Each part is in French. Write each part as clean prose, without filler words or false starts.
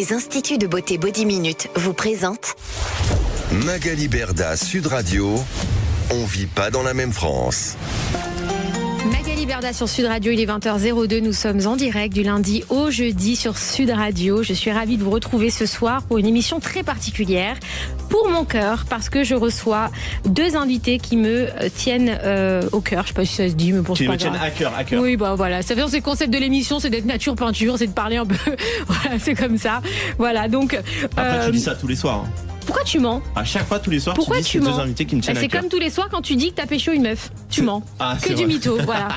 Les instituts de beauté Body Minute vous présentent Magali Berda, Sud Radio. On vit pas dans la même France. Magali Berda sur Sud Radio, il est 20h02, nous sommes en direct du lundi au jeudi sur Sud Radio. Je suis ravie de vous retrouver ce soir pour une émission très particulière pour mon cœur, parce que je reçois deux invités qui me tiennent au cœur. Je sais pas si ça se dit, mais pour qui me tiennent à cœur. Oui, bah voilà. Ça fait c'est le concept de l'émission, c'est d'être nature peinture, c'est de parler un peu. Voilà, c'est comme ça. Voilà, donc. Après, tu dis ça tous les soirs. Hein. Pourquoi tu mens? À chaque fois, tous les soirs, pourquoi tu dis deux invités qui me tiennent à cœur. C'est comme tous les soirs quand tu dis que t'as pécho une meuf. Tu mens. Que du mytho, voilà.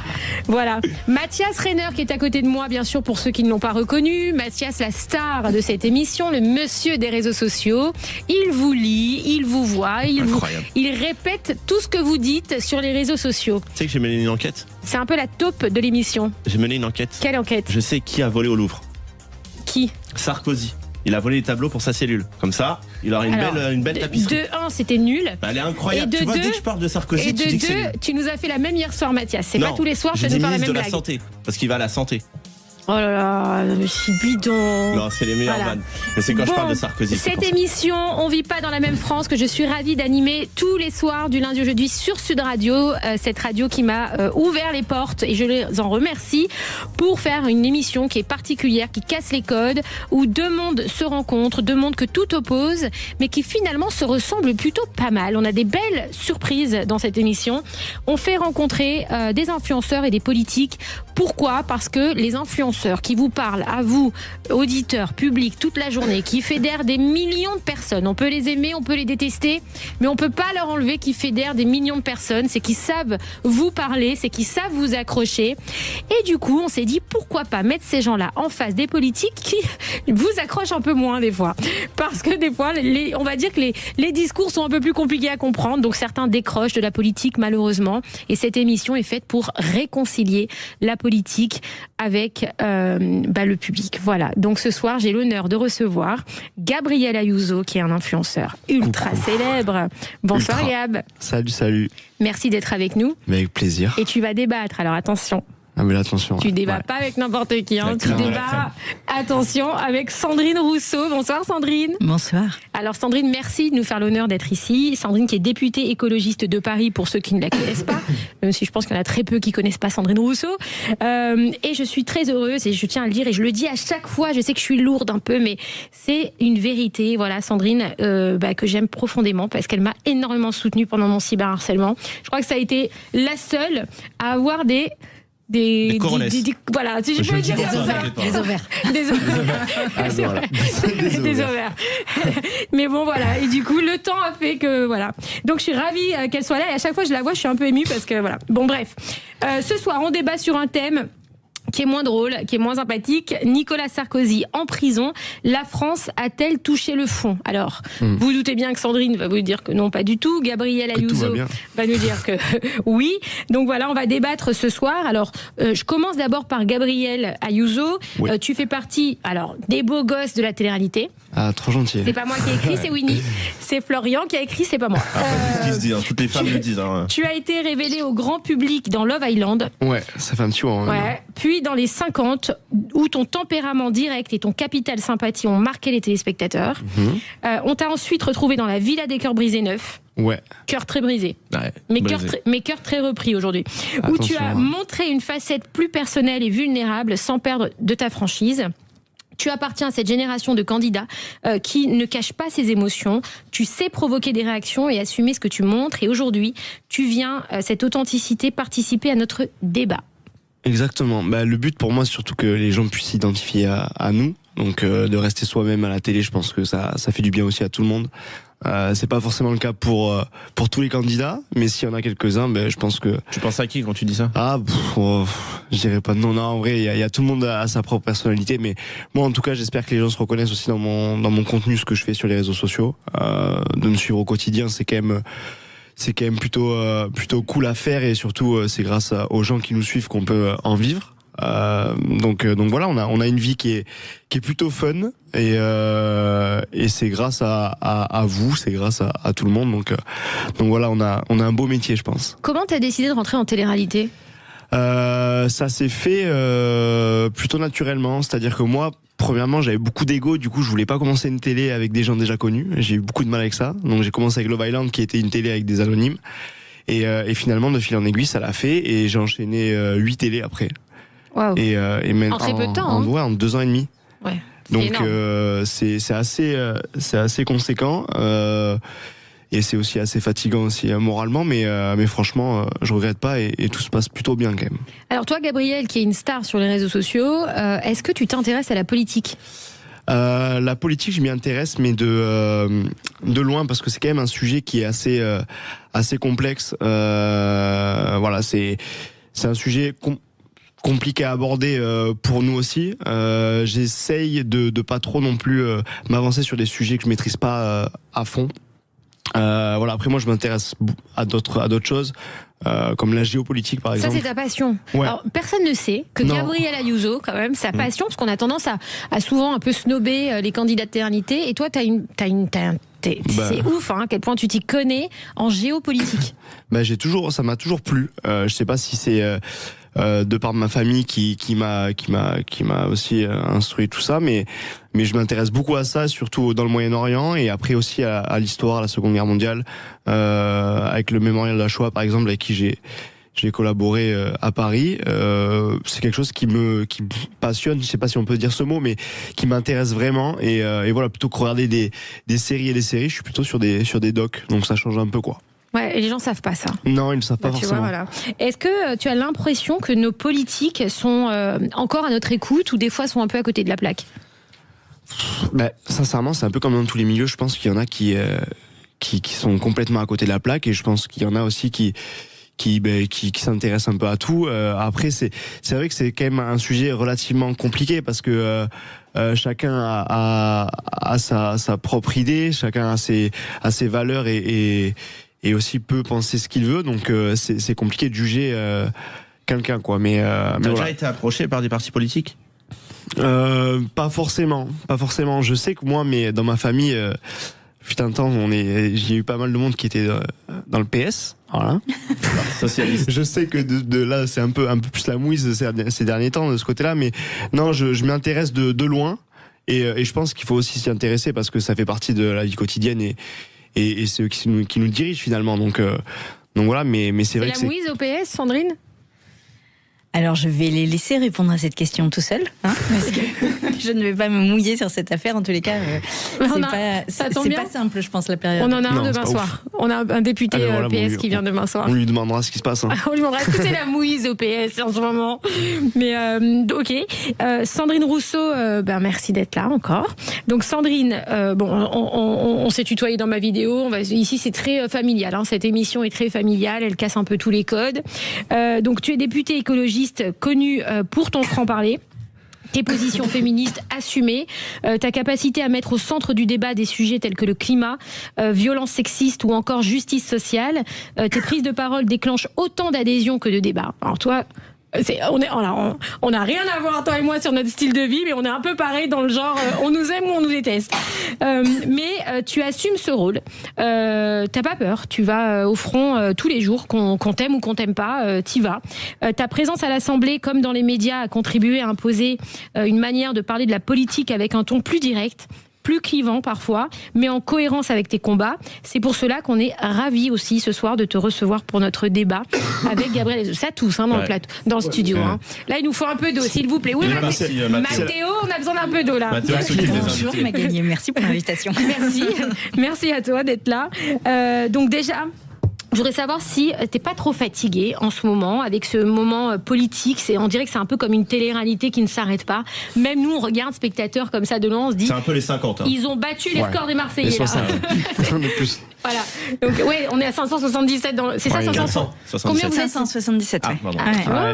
Voilà. Mathias Rainer qui est à côté de moi, bien sûr, pour ceux qui ne l'ont pas reconnu. Mathias, la star de cette émission, le monsieur des réseaux sociaux. Il vous lit, il vous voit, il répète tout ce que vous dites sur les réseaux sociaux. Tu sais que j'ai mené une enquête? C'est un peu la taupe de l'émission. J'ai mené une enquête. Quelle enquête? Je sais qui a volé au Louvre. Qui? Sarkozy. Il a volé les tableaux pour sa cellule. Comme ça, il aurait une belle tapisserie. De 1, c'était nul. Elle est incroyable. Tu vois, dès que je parle de Sarkozy, et tu dis que c'est nul. Tu nous as fait la même hier soir, Mathias. C'est pas tous les soirs que tu nous parles la même blague. De la santé, parce qu'il va à la santé. Oh là là, je suis bidon. Non, c'est les meilleurs vannes. Mais c'est quand je parle de Sarkozy. Cette émission, on vit pas dans la même France, que je suis ravie d'animer tous les soirs du lundi au jeudi sur Sud Radio. Cette radio qui m'a ouvert les portes, et je les en remercie, pour faire une émission qui est particulière, qui casse les codes, où deux mondes se rencontrent, deux mondes que tout oppose, mais qui finalement se ressemblent plutôt pas mal. On a des belles surprises dans cette émission. On fait rencontrer des influenceurs et des politiques. Pourquoi? Parce que les influenceurs qui vous parlent à vous, auditeurs, publics, toute la journée, qui fédèrent des millions de personnes. On peut les aimer, on peut les détester, mais on peut pas leur enlever qu'ils fédèrent des millions de personnes. C'est qu'ils savent vous parler, c'est qu'ils savent vous accrocher. Et du coup, on s'est dit, pourquoi pas mettre ces gens-là en face des politiques qui vous accrochent un peu moins des fois. Parce que des fois, on va dire que les discours sont un peu plus compliqués à comprendre, donc certains décrochent de la politique malheureusement. Et cette émission est faite pour réconcilier la politique avec le public. Voilà. Donc ce soir, j'ai l'honneur de recevoir Gabriel Ayuso, qui est un influenceur ultra célèbre. Bonsoir Gab. Salut. Merci d'être avec nous. Mais avec plaisir. Et tu vas débattre, alors attention. Ah mais là, attention. Tu débats pas avec n'importe qui, hein. Tu débats, attention, avec Sandrine Rousseau. Bonsoir Sandrine. Bonsoir. Alors Sandrine, merci de nous faire l'honneur d'être ici. Sandrine qui est députée écologiste de Paris, pour ceux qui ne la connaissent pas, même si je pense qu'il y en a très peu qui connaissent pas Sandrine Rousseau. Et je suis très heureuse, et je tiens à le dire, et je le dis à chaque fois, je sais que je suis lourde un peu, mais c'est une vérité. Voilà, Sandrine, que j'aime profondément, parce qu'elle m'a énormément soutenue pendant mon cyberharcèlement. Je crois que ça a été la seule à avoir voilà, si je peux dire des ovaires. Des ovaires. Mais bon, voilà. Et du coup, le temps a fait que, voilà. Donc, je suis ravie qu'elle soit là. Et à chaque fois que je la vois, je suis un peu émue parce que, voilà. Bon, bref. Ce soir, on débat sur un thème qui est moins drôle, qui est moins sympathique. Nicolas Sarkozy en prison. La France a-t-elle touché le fond? Alors, vous doutez bien que Sandrine va vous dire que non, pas du tout. Gabriel Ayuso va nous dire que oui. Donc voilà, on va débattre ce soir. Alors, je commence d'abord par Gabriel Ayuso. Oui. Tu fais partie, des beaux gosses de la télé-réalité. Ah, trop gentil. C'est pas moi qui ai écrit, c'est Winnie. C'est Florian qui a écrit, c'est pas moi. C'est ce qui se dit, hein. Toutes les femmes le disent. Hein. Tu as été révélé au grand public dans Love Island. Ouais, ça fait un petit moment. Ouais. Puis dans les 50, où ton tempérament direct et ton capital sympathie ont marqué les téléspectateurs. On t'a ensuite retrouvé dans la Villa des cœurs brisés 9. Ouais. Cœur très brisé. Ouais, mais cœur très repris aujourd'hui. Où tu as montré une facette plus personnelle et vulnérable sans perdre de ta franchise. Tu appartiens à cette génération de candidats qui ne cachent pas ses émotions. Tu sais provoquer des réactions et assumer ce que tu montres. Et aujourd'hui, tu viens, cette authenticité, participer à notre débat. Exactement. Le but pour moi, c'est surtout que les gens puissent s'identifier à nous. Donc de rester soi-même à la télé, je pense que ça fait du bien aussi à tout le monde. C'est pas forcément le cas pour tous les candidats, mais s'il y en a quelques-uns, je pense que... Tu penses à qui quand tu dis ça? Je dirais pas non, en vrai, il y a tout le monde à sa propre personnalité, mais moi en tout cas, j'espère que les gens se reconnaissent aussi dans mon contenu, ce que je fais sur les réseaux sociaux. De me suivre au quotidien, c'est quand même plutôt cool à faire, et surtout c'est grâce aux gens qui nous suivent qu'on peut en vivre. Donc voilà, on a une vie qui est plutôt fun, et c'est grâce à vous, c'est grâce à tout le monde. Donc voilà, on a un beau métier, je pense. Comment t'as décidé de rentrer en télé-réalité? Ça s'est fait plutôt naturellement, c'est-à-dire que moi, premièrement, j'avais beaucoup d'ego, du coup je voulais pas commencer une télé avec des gens déjà connus, j'ai eu beaucoup de mal avec ça, donc j'ai commencé avec Love Island qui était une télé avec des anonymes, et finalement de fil en aiguille ça l'a fait, et j'ai enchaîné 8 télés après. Wow. Et même en très peu de temps. en 2 ans et demi. Ouais. Donc c'est assez conséquent. Et c'est aussi assez fatigant aussi moralement, mais franchement, je regrette pas et tout se passe plutôt bien quand même. Alors toi, Gabriel, qui est une star sur les réseaux sociaux, est-ce que tu t'intéresses à la politique ? La politique, je m'y intéresse, mais de loin, parce que c'est quand même un sujet qui est assez complexe. Voilà, c'est un sujet compliqué à aborder pour nous aussi. J'essaye de pas trop non plus m'avancer sur des sujets que je maîtrise pas à fond. Voilà. Après, moi, je m'intéresse à d'autres choses, comme la géopolitique, par exemple. Ça, c'est ta passion. Ouais. Alors, personne ne sait que Gabriel Ayuso, quand même, sa passion, parce qu'on a tendance à souvent un peu snobber les candidats de ternité. Et toi, c'est ouf, hein, à quel point tu t'y connais en géopolitique. Ça m'a toujours plu. Je sais pas si c'est de par ma famille qui m'a aussi instruit tout ça, mais je m'intéresse beaucoup à ça, surtout dans le Moyen-Orient, et après aussi à l'histoire, à la Seconde Guerre mondiale, avec le mémorial de la Shoah par exemple, avec qui j'ai collaboré à Paris. C'est quelque chose qui me passionne, je sais pas si on peut dire ce mot, mais qui m'intéresse vraiment, et voilà, plutôt que regarder des séries et des séries, je suis plutôt sur des docs, donc ça change un peu quoi. Ouais, et les gens savent pas ça. Non, ils ne savent pas forcément. Tu vois, voilà. Est-ce que tu as l'impression que nos politiques sont encore à notre écoute, ou des fois sont un peu à côté de la plaque ? Sincèrement, c'est un peu comme dans tous les milieux. Je pense qu'il y en a qui sont complètement à côté de la plaque, et je pense qu'il y en a aussi qui s'intéressent un peu à tout. Après, c'est vrai que c'est quand même un sujet relativement compliqué, parce que chacun a sa propre idée, chacun a ses valeurs et aussi peut penser ce qu'il veut, donc c'est compliqué de juger quelqu'un, quoi. T'as déjà été approché par des partis politiques ? Pas forcément. Je sais que moi, mais dans ma famille, fut un temps, j'ai eu pas mal de monde qui était dans le PS. Voilà. Socialiste. Je sais que de là, c'est un peu plus la mouise ces derniers temps de ce côté-là, mais non, je m'y intéresse de loin, et je pense qu'il faut aussi s'y intéresser, parce que ça fait partie de la vie quotidienne, et c'est eux qui nous dirigent finalement. Donc voilà, mais c'est vrai que c'est... la mouise au PS, Sandrine ? Alors, je vais les laisser répondre à cette question tout seul, parce que je ne vais pas me mouiller sur cette affaire. En tous les cas, c'est pas simple, je pense, la période. On en a un demain soir. On a un député PS qui vient demain soir. On lui demandera ce qui se passe. On lui demandera est-ce que c'est la mouise au PS en ce moment. Mais ok. Sandrine Rousseau, merci d'être là encore. Donc Sandrine, on s'est tutoyé dans ma vidéo. Ici, c'est très familial. Cette émission est très familiale. Elle casse un peu tous les codes. Donc tu es députée écologiste connu pour ton franc-parler, tes positions féministes assumées, ta capacité à mettre au centre du débat des sujets tels que le climat, violence sexiste ou encore justice sociale. Tes prises de parole déclenchent autant d'adhésions que de débats. Alors toi, on n'a rien à voir, toi et moi, sur notre style de vie, mais on est un peu pareil dans le genre on nous aime ou on nous déteste. Mais tu assumes ce rôle. T'as pas peur. Tu vas au front tous les jours, qu'on t'aime ou qu'on t'aime pas, t'y vas. Ta présence à l'Assemblée, comme dans les médias, a contribué à imposer une manière de parler de la politique avec un ton plus direct, plus clivant parfois, mais en cohérence avec tes combats. C'est pour cela qu'on est ravis aussi ce soir de te recevoir pour notre débat avec Gabriel Ayuso. Ça tous dans le plateau, dans le studio. Là, il nous faut un peu d'eau, s'il vous plaît. Oui, Mathéo, on a besoin d'un peu d'eau là. Bonjour Magali, merci pour l'invitation. Merci à toi d'être là. Donc déjà, je voudrais savoir si t'es pas trop fatigué en ce moment, avec ce moment politique. On dirait que c'est un peu comme une télé-réalité qui ne s'arrête pas. Même nous, on regarde spectateurs comme ça de loin, on se dit... C'est un peu les 50. Ils ont battu les records des Marseillais. Les 60. Plus. Voilà. Donc, on est à 577 dans le... C'est ça, 500 Combien vous êtes ? 577,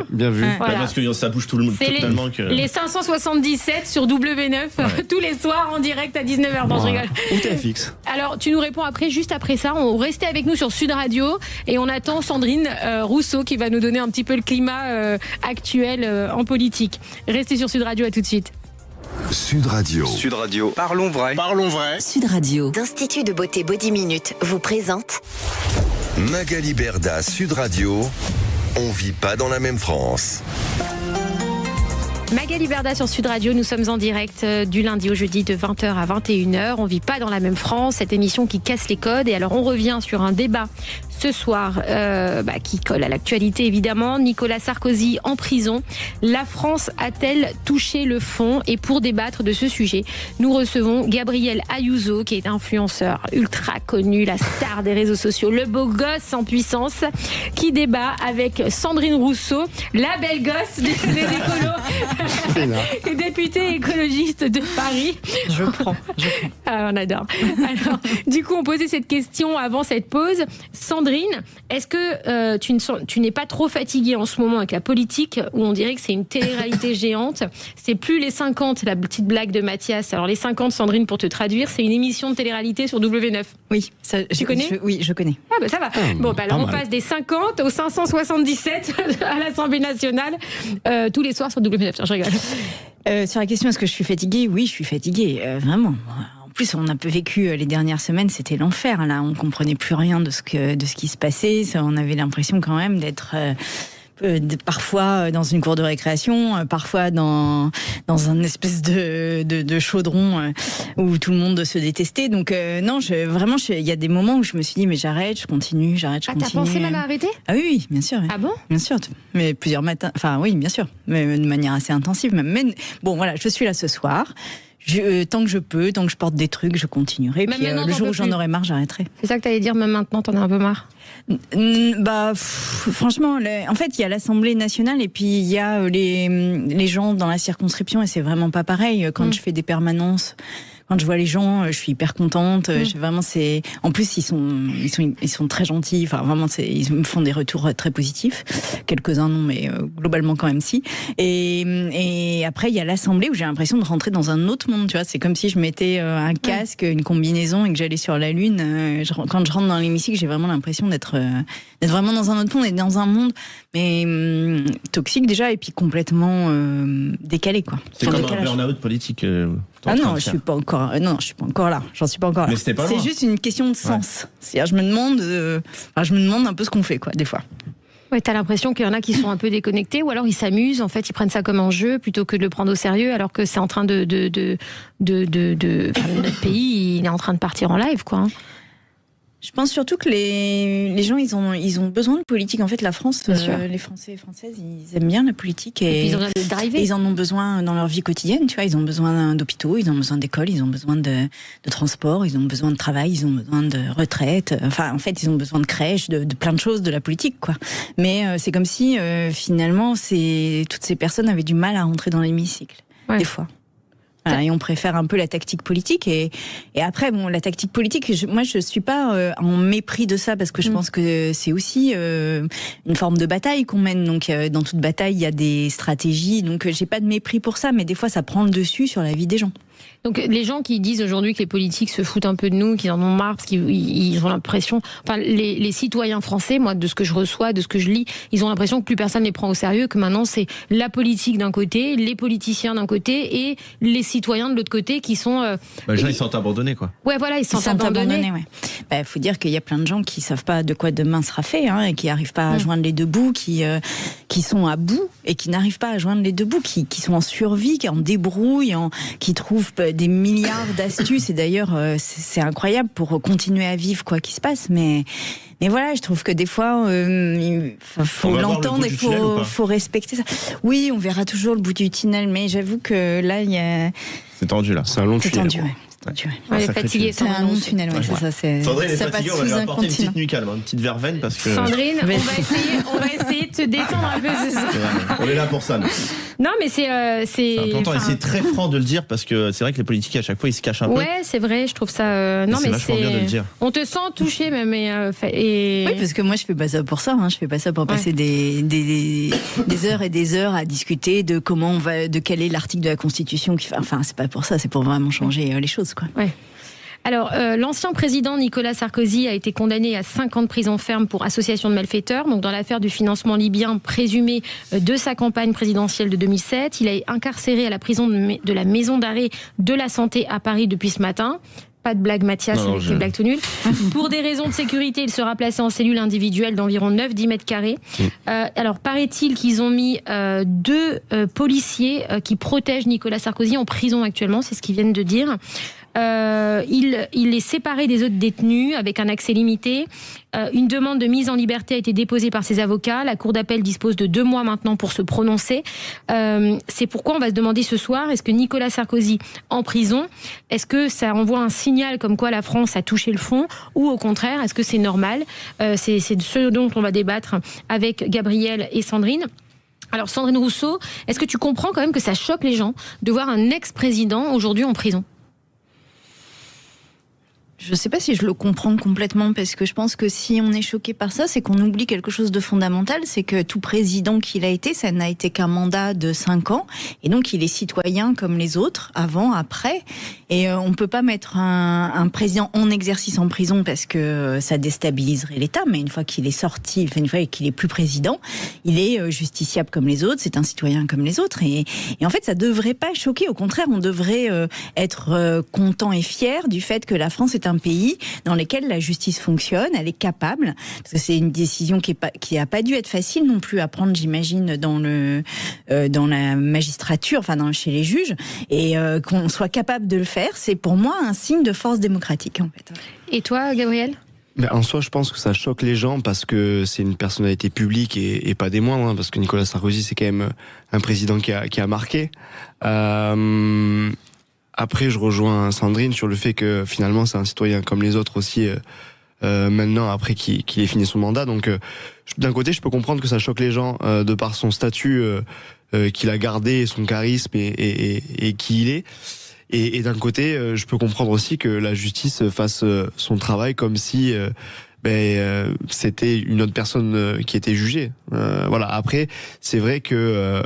bien vu. Voilà. Parce que ça bouge tout le monde tellement que... Les 577 sur W9, tous les soirs en direct à 19h. Non, je rigole. Ou TFX. Alors, tu nous réponds juste après ça. On restait avec nous sur Sud Radio et on attend Sandrine Rousseau qui va nous donner un petit peu le climat actuel en politique. Restez sur Sud Radio, à tout de suite. Sud Radio. Parlons vrai. Sud Radio. L'Institut de beauté Body Minute vous présente Magali Berda, Sud Radio. On vit pas dans la même France. Magali Berda sur Sud Radio, nous sommes en direct du lundi au jeudi de 20h à 21h. On vit pas dans la même France, cette émission qui casse les codes. Et alors on revient sur un débat ce soir qui colle à l'actualité évidemment. Nicolas Sarkozy en prison. La France a-t-elle touché le fond? Et pour débattre de ce sujet, nous recevons Gabriel Ayuso, qui est influenceur ultra connu, la star des réseaux sociaux, le beau gosse en puissance, qui débat avec Sandrine Rousseau, la belle gosse des écolos, députée écologiste de Paris. Je prends. Ah, on adore. Alors, du coup, on posait cette question avant cette pause. Sandrine, est-ce que tu n'es pas trop fatiguée en ce moment avec la politique, où on dirait que c'est une télé-réalité géante? C'est plus les 50, la petite blague de Mathias. Alors les 50, Sandrine, pour te traduire, c'est une émission de télé-réalité sur W9. Oui, ça, tu connais? Oui, je connais. Ah bah ça va. Bon, bah alors on passe des 50 aux 577 à l'Assemblée nationale tous les soirs sur W9. Je rigole. Sur la question, est-ce que je suis fatiguée? Oui, je suis fatiguée, vraiment. En plus, on a peu vécu les dernières semaines, c'était l'enfer. Là, on comprenait plus rien de ce qui se passait. On avait l'impression quand même d'être parfois dans une cour de récréation, parfois dans un espèce de chaudron où tout le monde se détestait. Donc non, il y a des moments où je me suis dit mais j'arrête, je continue. Ah, t'as pensé même à arrêter? Ah oui, bien sûr. Ah bon? Bien sûr, mais plusieurs matins. Enfin oui, bien sûr, mais de manière assez intensive même. Mais bon, voilà, je suis là ce soir. Tant que je peux, tant que je porte des trucs, je continuerai. Puis le jour où j'en aurai marre, j'arrêterai. C'est ça que t'allais dire, même maintenant, t'en as un peu marre? Franchement, en fait, il y a l'Assemblée nationale et puis il y a les gens dans la circonscription et c'est vraiment pas pareil. Quand je fais des permanences, quand je vois les gens, je suis hyper contente. Vraiment, en plus ils sont très gentils. Enfin, vraiment, ils me font des retours très positifs. Quelques-uns non, mais globalement quand même si. Et après, il y a l'Assemblée où j'ai l'impression de rentrer dans un autre monde. Tu vois, c'est comme si je mettais un casque, une combinaison et que j'allais sur la Lune. Quand je rentre dans l'hémicycle, j'ai vraiment l'impression d'être vraiment dans un autre monde et dans un monde mais toxique déjà et puis complètement décalé quoi. C'est comme un burn-out politique. Non, je suis pas encore là. J'en suis pas encore là. Mais c'était pas loin. C'est juste une question de sens. Ouais. C'est-à-dire, je me demande un peu ce qu'on fait, quoi, des fois. Ouais, t'as l'impression qu'il y en a qui sont un peu déconnectés, ou alors ils s'amusent. En fait, ils prennent ça comme un jeu plutôt que de le prendre au sérieux, alors que c'est en train notre pays, il est en train de partir en live, quoi. Je pense surtout que les gens, ils ont besoin de politique. En fait, la France, les Français et Françaises, ils aiment bien la politique et ils ont besoin de driver. Ils en ont besoin dans leur vie quotidienne. Tu vois, ils ont besoin d'hôpitaux, ils ont besoin d'écoles, ils ont besoin de transport, ils ont besoin de travail, ils ont besoin de retraite. Enfin, en fait, ils ont besoin de crèches, de plein de choses, de la politique, quoi. Mais c'est comme si finalement, toutes ces personnes avaient du mal à rentrer dans l'hémicycle, des fois. Et on préfère un peu la tactique politique et après la tactique politique, moi je suis pas en mépris de ça parce que je pense que c'est aussi une forme de bataille qu'on mène. Donc dans toute bataille il y a des stratégies, donc j'ai pas de mépris pour ça, mais des fois ça prend le dessus sur la vie des gens. Donc les gens qui disent aujourd'hui que les politiques se foutent un peu de nous, qu'ils en ont marre parce qu'ils ont l'impression, les citoyens français, moi de ce que je reçois, de ce que je lis, ils ont l'impression que plus personne les prend au sérieux, que maintenant c'est la politique d'un côté, les politiciens d'un côté et les citoyens de l'autre côté qui sont... les gens ils sont abandonnés quoi. Ouais voilà, ils sont abandonnés. Ouais. Faut dire qu'il y a plein de gens qui savent pas de quoi demain sera fait et qui arrivent pas à joindre les deux bouts, qui sont à bout et qui n'arrivent pas à joindre les deux bouts, qui sont en survie, qui en débrouillent, qui trouvent des milliards d'astuces et d'ailleurs c'est incroyable pour continuer à vivre quoi qu'il se passe, mais voilà, je trouve que des fois il faut l'entendre et faut respecter ça. Oui, on verra toujours le bout du tunnel, mais j'avoue que là c'est tendu là, c'est un long tunnel. Elle est fatiguée, c'est un long tunnel, c'est ça. Sandrine est fatiguée, on va lui apporter une petite nuit calme, une petite verveine parce que... Sandrine, on va essayer de te détendre un peu ce soir. On est là pour ça. Non, mais c'est important et c'est très franc de le dire parce que c'est vrai que les politiques à chaque fois ils se cachent un peu. Ouais, c'est vrai, je trouve ça. Non, mais vachement bien de le dire. On te sent touché même. Oui, parce que moi je fais pas ça pour ça. Je fais pas ça pour passer des heures et des heures à discuter de de quel est l'article de la Constitution. Enfin, c'est pas pour ça. C'est pour vraiment changer les choses, quoi. Ouais. Alors, l'ancien président Nicolas Sarkozy a été condamné à 5 ans de prison ferme pour association de malfaiteurs. Donc, dans l'affaire du financement libyen présumé de sa campagne présidentielle de 2007, il est incarcéré à la prison de la maison d'arrêt de la santé à Paris depuis ce matin. Pas de blague, Mathias, Non, avec les blagues tout nulles. Pour des raisons de sécurité, il sera placé en cellule individuelle d'environ 9-10 mètres carrés. Alors, paraît-il qu'ils ont mis 2 policiers qui protègent Nicolas Sarkozy en prison actuellement, c'est ce qu'ils viennent de dire. Il est séparé des autres détenus avec un accès limité. Une demande de mise en liberté a été déposée par ses avocats. La cour d'appel dispose de 2 mois maintenant pour se prononcer. C'est pourquoi on va se demander ce soir, est-ce que Nicolas Sarkozy en prison, est-ce que ça envoie un signal comme quoi la France a touché le fond, ou au contraire, est-ce que c'est normal? C'est ce dont on va débattre avec Gabriel et Sandrine. Alors Sandrine Rousseau, est-ce que tu comprends quand même que ça choque les gens de voir un ex-président aujourd'hui en prison? Je ne sais pas si je le comprends complètement, parce que je pense que si on est choqué par ça, c'est qu'on oublie quelque chose de fondamental, c'est que tout président qu'il a été, ça n'a été qu'un mandat de 5 ans, et donc il est citoyen comme les autres, avant, après, et on ne peut pas mettre un président en exercice en prison parce que ça déstabiliserait l'État, mais une fois qu'il est sorti, enfin une fois qu'il est plus président, il est justiciable comme les autres, c'est un citoyen comme les autres, et en fait ça ne devrait pas choquer, au contraire, on devrait être content et fier du fait que la France est un pays dans lequel la justice fonctionne, elle est capable, parce que c'est une décision qui n'a pas dû être facile non plus à prendre, j'imagine, dans la magistrature, enfin chez les juges, et qu'on soit capable de le faire, c'est pour moi un signe de force démocratique, en fait. Et toi, Gabriel ? Mais en soi, je pense que ça choque les gens parce que c'est une personnalité publique et pas des moindres, hein, parce que Nicolas Sarkozy, c'est quand même un président qui a marqué. Après, je rejoins Sandrine sur le fait que finalement, c'est un citoyen comme les autres aussi, maintenant, après qu'il ait fini son mandat. Donc, d'un côté, je peux comprendre que ça choque les gens de par son statut qu'il a gardé, son charisme et qui il est. Et d'un côté, je peux comprendre aussi que la justice fasse son travail comme si c'était une autre personne qui était jugée. Voilà. Après, c'est vrai que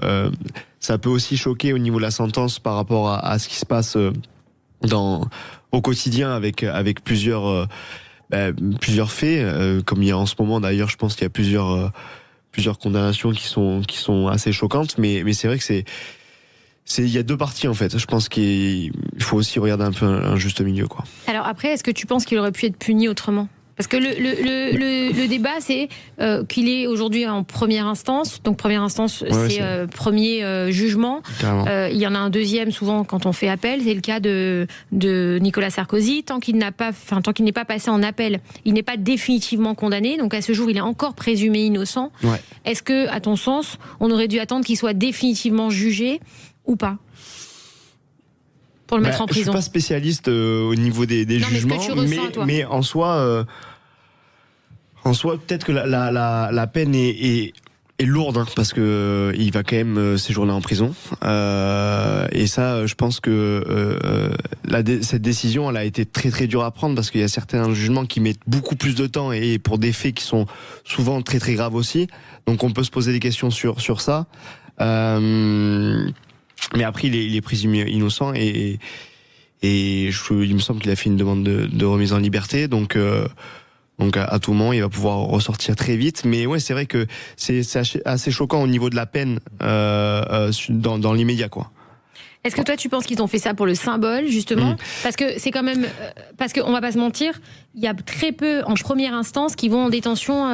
ça peut aussi choquer au niveau de la sentence par rapport à ce qui se passe au quotidien avec plusieurs faits, comme il y a en ce moment. D'ailleurs, je pense qu'il y a plusieurs condamnations qui sont assez choquantes, mais c'est vrai que il y a 2 parties en fait. Je pense qu'il faut aussi regarder un peu un juste milieu, quoi. Alors après, est-ce que tu penses qu'il aurait pu être puni autrement ? Parce que le débat, c'est qu'il est aujourd'hui en première instance. Donc première instance, c'est premier jugement. Il y en a un deuxième souvent quand on fait appel. C'est le cas de Nicolas Sarkozy. Tant qu'il n'est pas passé en appel, il n'est pas définitivement condamné. Donc à ce jour, il est encore présumé innocent. Ouais. Est-ce que, à ton sens, on aurait dû attendre qu'il soit définitivement jugé ou pas ? Pour le mettre en prison. Je suis pas spécialiste au niveau des jugements, mais en soi, peut-être que la peine est lourde, hein, parce que il va quand même séjourner en prison. Et ça, je pense que cette décision, elle a été très très dure à prendre, parce qu'il y a certains jugements qui mettent beaucoup plus de temps et pour des faits qui sont souvent très très graves aussi. Donc on peut se poser des questions sur ça. Mais après, il est présumé innocent et il me semble qu'il a fait une demande de remise en liberté. Donc à tout moment, il va pouvoir ressortir très vite. Mais ouais, c'est vrai que c'est assez choquant au niveau de la peine dans l'immédiat, quoi. Est-ce que toi, tu penses qu'ils ont fait ça pour le symbole, justement ? Parce que c'est quand même... Parce qu'on va pas se mentir, il y a très peu, en première instance, qui vont en détention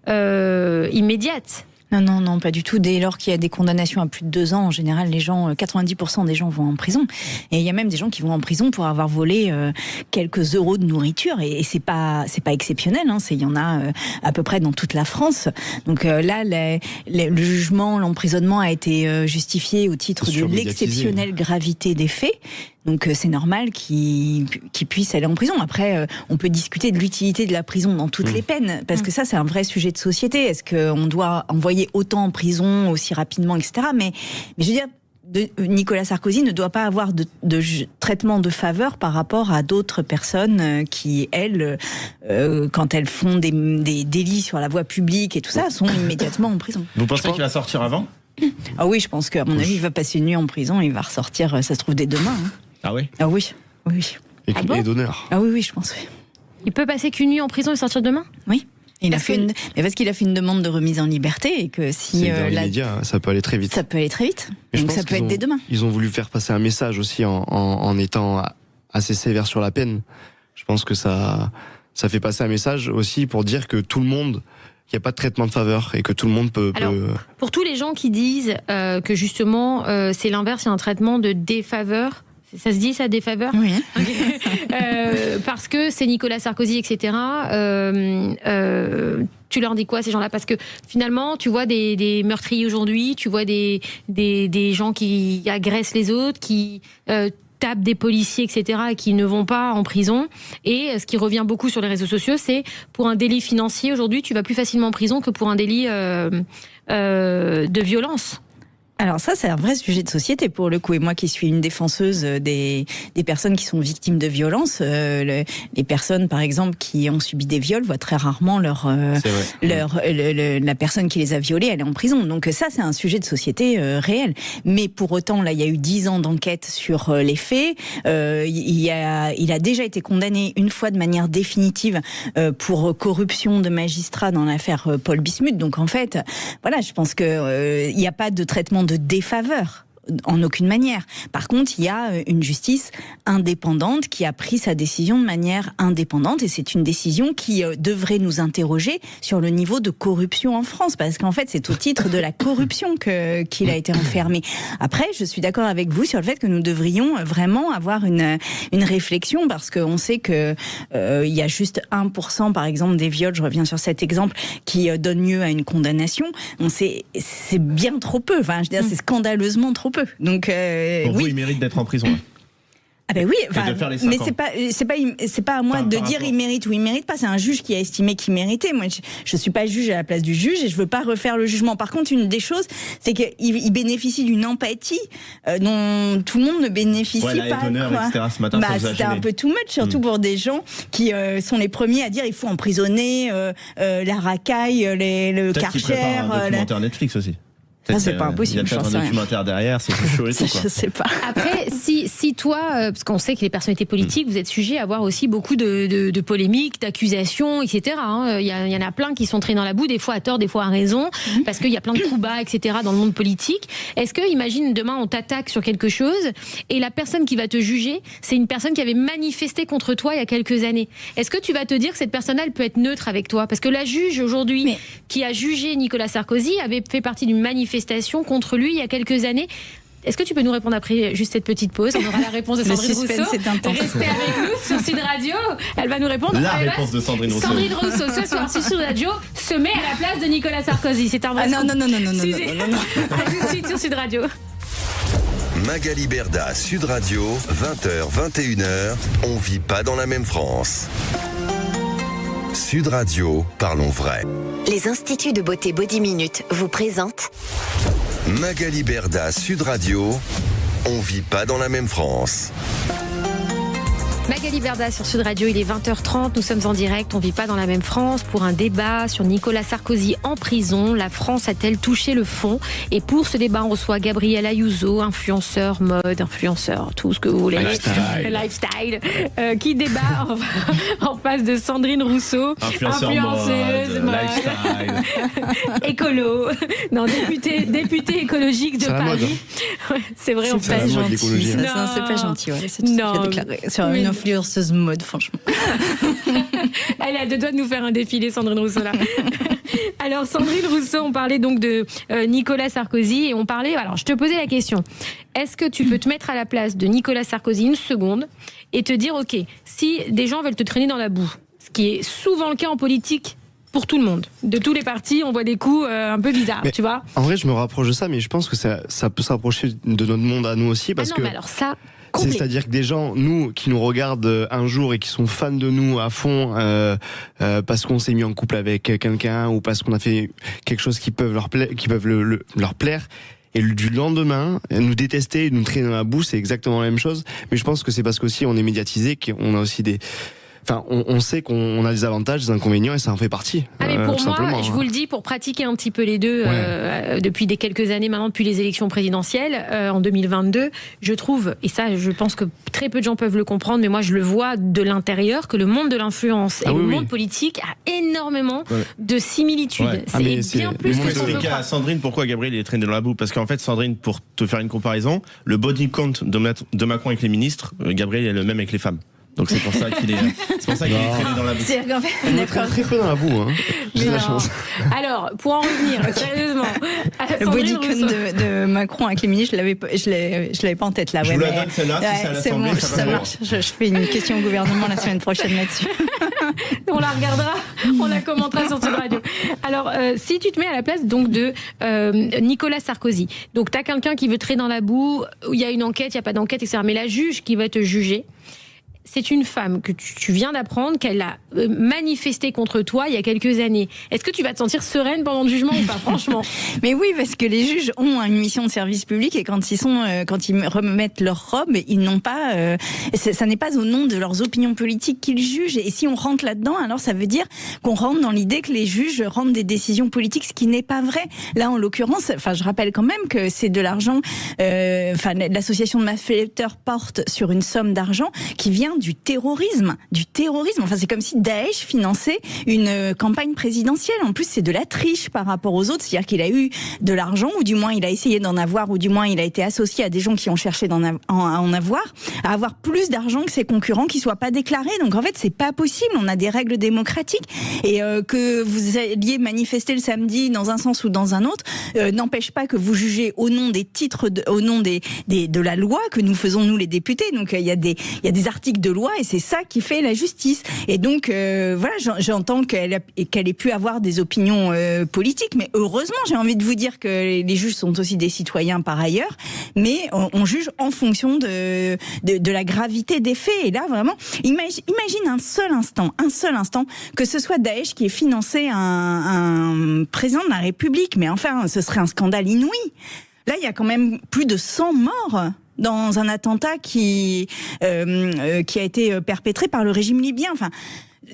immédiate. Non, pas du tout. Dès lors qu'il y a des condamnations à plus de 2 ans, en général, 90% des gens vont en prison. Et il y a même des gens qui vont en prison pour avoir volé quelques euros de nourriture. Et c'est pas exceptionnel, hein. Il y en a à peu près dans toute la France. Donc là, le jugement, l'emprisonnement a été justifié au titre de l'exceptionnelle gravité des faits. Donc c'est normal qu'il puisse aller en prison. Après, on peut discuter de l'utilité de la prison dans toutes les peines, parce que ça, c'est un vrai sujet de société. Est-ce qu'on doit envoyer autant en prison aussi rapidement, etc. Mais je veux dire, Nicolas Sarkozy ne doit pas avoir de traitement de faveur par rapport à d'autres personnes qui, elles, quand elles font des délits sur la voie publique et tout ça, sont immédiatement en prison. Vous pensez qu'il va sortir avant ? Ah oui, je pense qu'à mon avis, il va passer une nuit en prison, il va ressortir, ça se trouve, dès demain. Hein. Ah oui ? Ah oui. Et d'honneur. Ah oui, je pense, oui. Il peut passer qu'une nuit en prison et sortir demain ? Oui. Mais parce qu'il a fait une demande de remise en liberté et que si dans l'immédiat, ça peut aller très vite. Ça peut aller très vite. Donc ça peut être dès demain. Ils ont voulu faire passer un message aussi en étant assez sévère sur la peine. Je pense que ça fait passer un message aussi pour dire que tout le monde, il n'y a pas de traitement de faveur et que tout le monde peut... Alors, pour tous les gens qui disent que justement c'est l'inverse, il y a un traitement de défaveur. Ça se dit ça, défaveur ? Oui. Parce que c'est Nicolas Sarkozy, etc. Tu leur dis quoi, ces gens-là ? Parce que finalement, tu vois des meurtriers aujourd'hui, tu vois des gens qui agressent les autres, qui tapent des policiers, etc., et qui ne vont pas en prison. Et ce qui revient beaucoup sur les réseaux sociaux, c'est pour un délit financier, aujourd'hui, tu vas plus facilement en prison que pour un délit de violence. Alors ça, c'est un vrai sujet de société pour le coup. Et moi qui suis une défenseuse des personnes qui sont victimes de violences, les personnes par exemple qui ont subi des viols voient très rarement la personne qui les a violées, elle est en prison. Donc ça, c'est un sujet de société réel. Mais pour autant, là, il y a eu 10 ans d'enquête sur les faits. Il a déjà été condamné une fois de manière définitive pour corruption de magistrats dans l'affaire Paul Bismuth. Donc en fait, voilà, je pense que il n'y a pas de traitement de défaveur. En aucune manière. Par contre, il y a une justice indépendante qui a pris sa décision de manière indépendante et c'est une décision qui devrait nous interroger sur le niveau de corruption en France parce qu'en fait, c'est au titre de la corruption qu'il a été enfermé. Après, je suis d'accord avec vous sur le fait que nous devrions vraiment avoir une réflexion parce qu'on sait que il y a juste 1% par exemple des viols, je reviens sur cet exemple, qui donne lieu à une condamnation. C'est bien trop peu. Enfin, je veux dire, c'est scandaleusement trop peu. Donc, pour vous, il mérite d'être en prison. Ah ben oui, mais c'est pas à moi de dire il mérite ou il mérite pas. C'est un juge qui a estimé qu'il méritait. Moi, je suis pas juge à la place du juge et je veux pas refaire le jugement. Par contre, une des choses, c'est qu'il bénéficie d'une empathie dont tout le monde ne bénéficie pas. Etc. Ce matin, c'était un peu too much, surtout pour des gens qui sont les premiers à dire il faut emprisonner la racaille, le Karcher. Un documentaire Netflix aussi. Ça, c'est pas impossible. Il y a peut-être un documentaire derrière, c'est plus chaud et tout. Je sais pas. Après, si toi, parce qu'on sait que les personnalités politiques, vous êtes sujet à avoir aussi beaucoup de polémiques, d'accusations, etc. Il y en a plein qui sont traînés dans la boue, des fois à tort, des fois à raison, parce qu'il y a plein de coups bas, etc. dans le monde politique. Est-ce que, imagine, demain, on t'attaque sur quelque chose et la personne qui va te juger, c'est une personne qui avait manifesté contre toi il y a quelques années. Est-ce que tu vas te dire que cette personne-là, elle peut être neutre avec toi ? Parce que la juge, aujourd'hui, qui a jugé Nicolas Sarkozy, avait fait partie d'une manifestation contre lui il y a quelques années. Est-ce que tu peux nous répondre après juste cette petite pause ? On aura la réponse de Sandrine Rousseau. C'est intense. Restez avec nous sur Sud Radio. Elle va nous répondre. La réponse de Sandrine Rousseau. Sandrine Rousseau, ce soir sur Sud Radio, se met à la place de Nicolas Sarkozy. C'est un vrai non. À tout de suite sur Sud Radio. Magali Berda, Sud Radio, 20h, 21h. On vit pas dans la même France. Sud Radio, parlons vrai. Les instituts de beauté Body Minute vous présentent Magali Berda, Sud Radio, on vit pas dans la même France. Magali Berda sur Sud Radio, il est 20h30, nous sommes en direct, on vit pas dans la même France pour un débat sur Nicolas Sarkozy en prison. La France a-t-elle touché le fond ? Et pour ce débat, on reçoit Gabriel Ayuso, influenceur mode, influenceur, tout ce que vous voulez, lifestyle, qui débat en face de Sandrine Rousseau, influenceuse mode, lifestyle, écolo, non, député écologique de Paris. Ouais, c'est vrai, on fait gentil. C'est pas gentil, ouais. C'est tout ce qu'il a déclaré sur une influenceuse mode, franchement. Elle a deux doigts de nous faire un défilé, Sandrine Rousseau, là. Alors, Sandrine Rousseau, on parlait donc de Nicolas Sarkozy et on parlait... Alors, je te posais la question. Est-ce que tu peux te mettre à la place de Nicolas Sarkozy une seconde et te dire, OK, si des gens veulent te traîner dans la boue, ce qui est souvent le cas en politique pour tout le monde. De tous les partis, on voit des coups un peu bizarres, tu vois. En vrai, je me rapproche de ça, mais je pense que ça peut se rapprocher de notre monde à nous aussi. Parce mais alors ça... C'est-à-dire que des gens, nous, qui nous regardent un jour et qui sont fans de nous à fond, parce qu'on s'est mis en couple avec quelqu'un ou parce qu'on a fait quelque chose qui peuvent leur plaire, et du lendemain, nous détester, nous traîner dans la boue, c'est exactement la même chose. Mais je pense que c'est parce qu'aussi on est médiatisé, qu'on a aussi Enfin, on sait qu'on a des avantages, des inconvénients, et ça en fait partie. Mais pour moi, je vous le dis, pour pratiquer un petit peu les deux, depuis quelques années maintenant, depuis les élections présidentielles, en 2022, je trouve, et ça, je pense que très peu de gens peuvent le comprendre, mais moi, je le vois de l'intérieur, que le monde de l'influence et le monde politique a énormément de similitudes. C'est bien plus que ce qu'on veut expliquer croire. à Sandrine pourquoi Gabriel est traîné dans la boue. Parce qu'en fait, Sandrine, pour te faire une comparaison, le body count de Macron avec les ministres, Gabriel est le même avec les femmes. Donc c'est pour ça qu'il est traîné dans la boue. C'est-à-dire qu'en fait, on est très peu dans la boue. Hein. J'ai la chance. Alors, pour en revenir, sérieusement, le body count de Macron avec les ministres, je l'avais pas en tête là. Je vous la donne celle-là, si c'est à l'Assemblée, bon, ça marche. Je fais une question au gouvernement la semaine prochaine là-dessus. On la regardera, on la commentera sur Sud Radio. Alors, si tu te mets à la place donc de Nicolas Sarkozy, donc tu as quelqu'un qui veut traîner dans la boue, où il y a une enquête, il n'y a pas d'enquête, etc. Mais la juge qui va te juger, c'est une femme que tu viens d'apprendre qu'elle a manifesté contre toi il y a quelques années. Est-ce que tu vas te sentir sereine pendant le jugement ou pas, franchement? Mais oui, parce que les juges ont une mission de service public et quand ils remettent leur robe, ils n'ont pas, ça n'est pas au nom de leurs opinions politiques qu'ils jugent. Et si on rentre là-dedans, alors ça veut dire qu'on rentre dans l'idée que les juges rendent des décisions politiques, ce qui n'est pas vrai. Là, en l'occurrence, je rappelle quand même que c'est de l'argent, l'association de malfaiteurs porte sur une somme d'argent qui vient du terrorisme. Enfin, c'est comme si Daesh finançait une campagne présidentielle. En plus, c'est de la triche par rapport aux autres. C'est-à-dire qu'il a eu de l'argent, ou du moins il a essayé d'en avoir, ou du moins il a été associé à des gens qui ont cherché à en avoir, à avoir plus d'argent que ses concurrents qui soient pas déclarés. Donc en fait, c'est pas possible. On a des règles démocratiques. Et que vous alliez manifester le samedi dans un sens ou dans un autre, n'empêche pas que vous jugez au nom des titres, au nom de la loi que nous faisons, nous les députés. Donc il y a des articles de loi et c'est ça qui fait la justice. Et donc voilà, j'entends qu'elle ait pu avoir des opinions politiques, mais heureusement, j'ai envie de vous dire que les juges sont aussi des citoyens par ailleurs, mais on juge en fonction de la gravité des faits. Et là, vraiment, imagine un seul instant que ce soit Daesh qui ait financé un président de la République, mais enfin, ce serait un scandale inouï. Là, il y a quand même plus de 100 morts dans un attentat qui a été perpétré par le régime libyen. Enfin,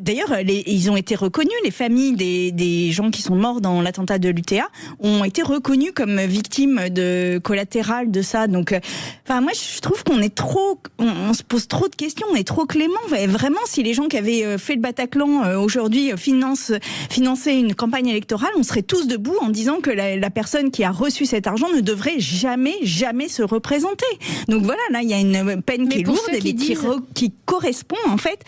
d'ailleurs, ils ont été reconnus, les familles des gens qui sont morts dans l'attentat de l'UTA ont été reconnues comme victimes collatérales de ça. Donc, moi, je trouve qu'on est on se pose trop de questions, on est trop clément. Vraiment, si les gens qui avaient fait le Bataclan aujourd'hui finançaient une campagne électorale, on serait tous debout en disant que la personne qui a reçu cet argent ne devrait jamais se représenter. Donc voilà, là, il y a une peine qui est lourde et qui correspond en fait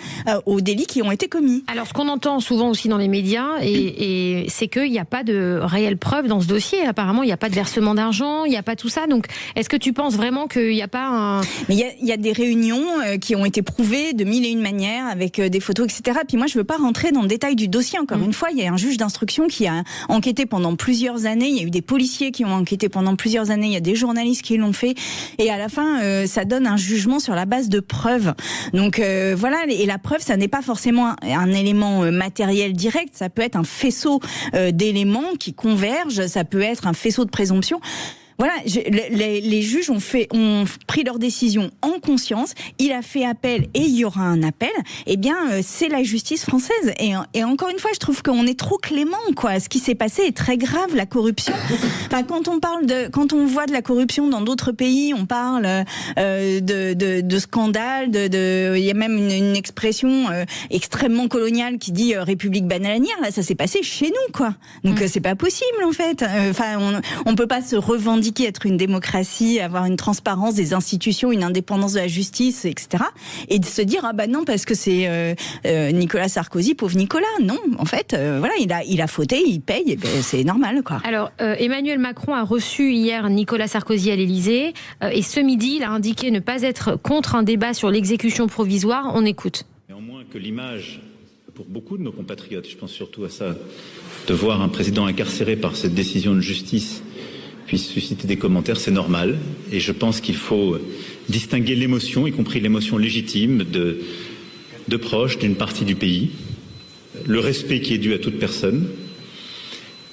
aux délits qui ont été commis. Alors, ce qu'on entend souvent aussi dans les médias, et c'est qu'il n'y a pas de réelle preuve dans ce dossier. Apparemment, il n'y a pas de versement d'argent, il n'y a pas tout ça. Donc, est-ce que tu penses vraiment qu'il n'y a pas un... Mais il y a des réunions qui ont été prouvées de mille et une manières, avec des photos, etc. Puis moi, je ne veux pas rentrer dans le détail du dossier. Encore une fois, il y a un juge d'instruction qui a enquêté pendant plusieurs années. Il y a eu des policiers qui ont enquêté pendant plusieurs années. Il y a des journalistes qui l'ont fait. Et à la fin, ça donne un jugement sur la base de preuves. Donc voilà, et la preuve, ça n'est pas forcément un élément matériel direct, ça peut être un faisceau d'éléments qui convergent, ça peut être un faisceau de présomption. Voilà, les juges ont pris leur décision en conscience. Il a fait appel et il y aura un appel. Eh bien, c'est la justice française. Et encore une fois, je trouve qu'on est trop clément, quoi. Ce qui s'est passé est très grave, la corruption. Enfin, quand on voit de la corruption dans d'autres pays, on parle de scandale. Il y a même une expression extrêmement coloniale qui dit République bananière. Là, ça s'est passé chez nous, quoi. Donc, c'est pas possible, en fait. Enfin, on peut pas se revendiquer être une démocratie, avoir une transparence des institutions, une indépendance de la justice, etc. Et de se dire non parce que c'est Nicolas Sarkozy, pauvre Nicolas. Non, en fait, voilà, il a fauté, il paye, et c'est normal, quoi. Alors, Emmanuel Macron a reçu hier Nicolas Sarkozy à l'Élysée, et ce midi, il a indiqué ne pas être contre un débat sur l'exécution provisoire. On écoute. Néanmoins, que l'image, pour beaucoup de nos compatriotes, je pense surtout à ça, de voir un président incarcéré par cette décision de justice puisse susciter des commentaires, c'est normal. Et je pense qu'il faut distinguer l'émotion, y compris l'émotion légitime de proches d'une partie du pays, le respect qui est dû à toute personne,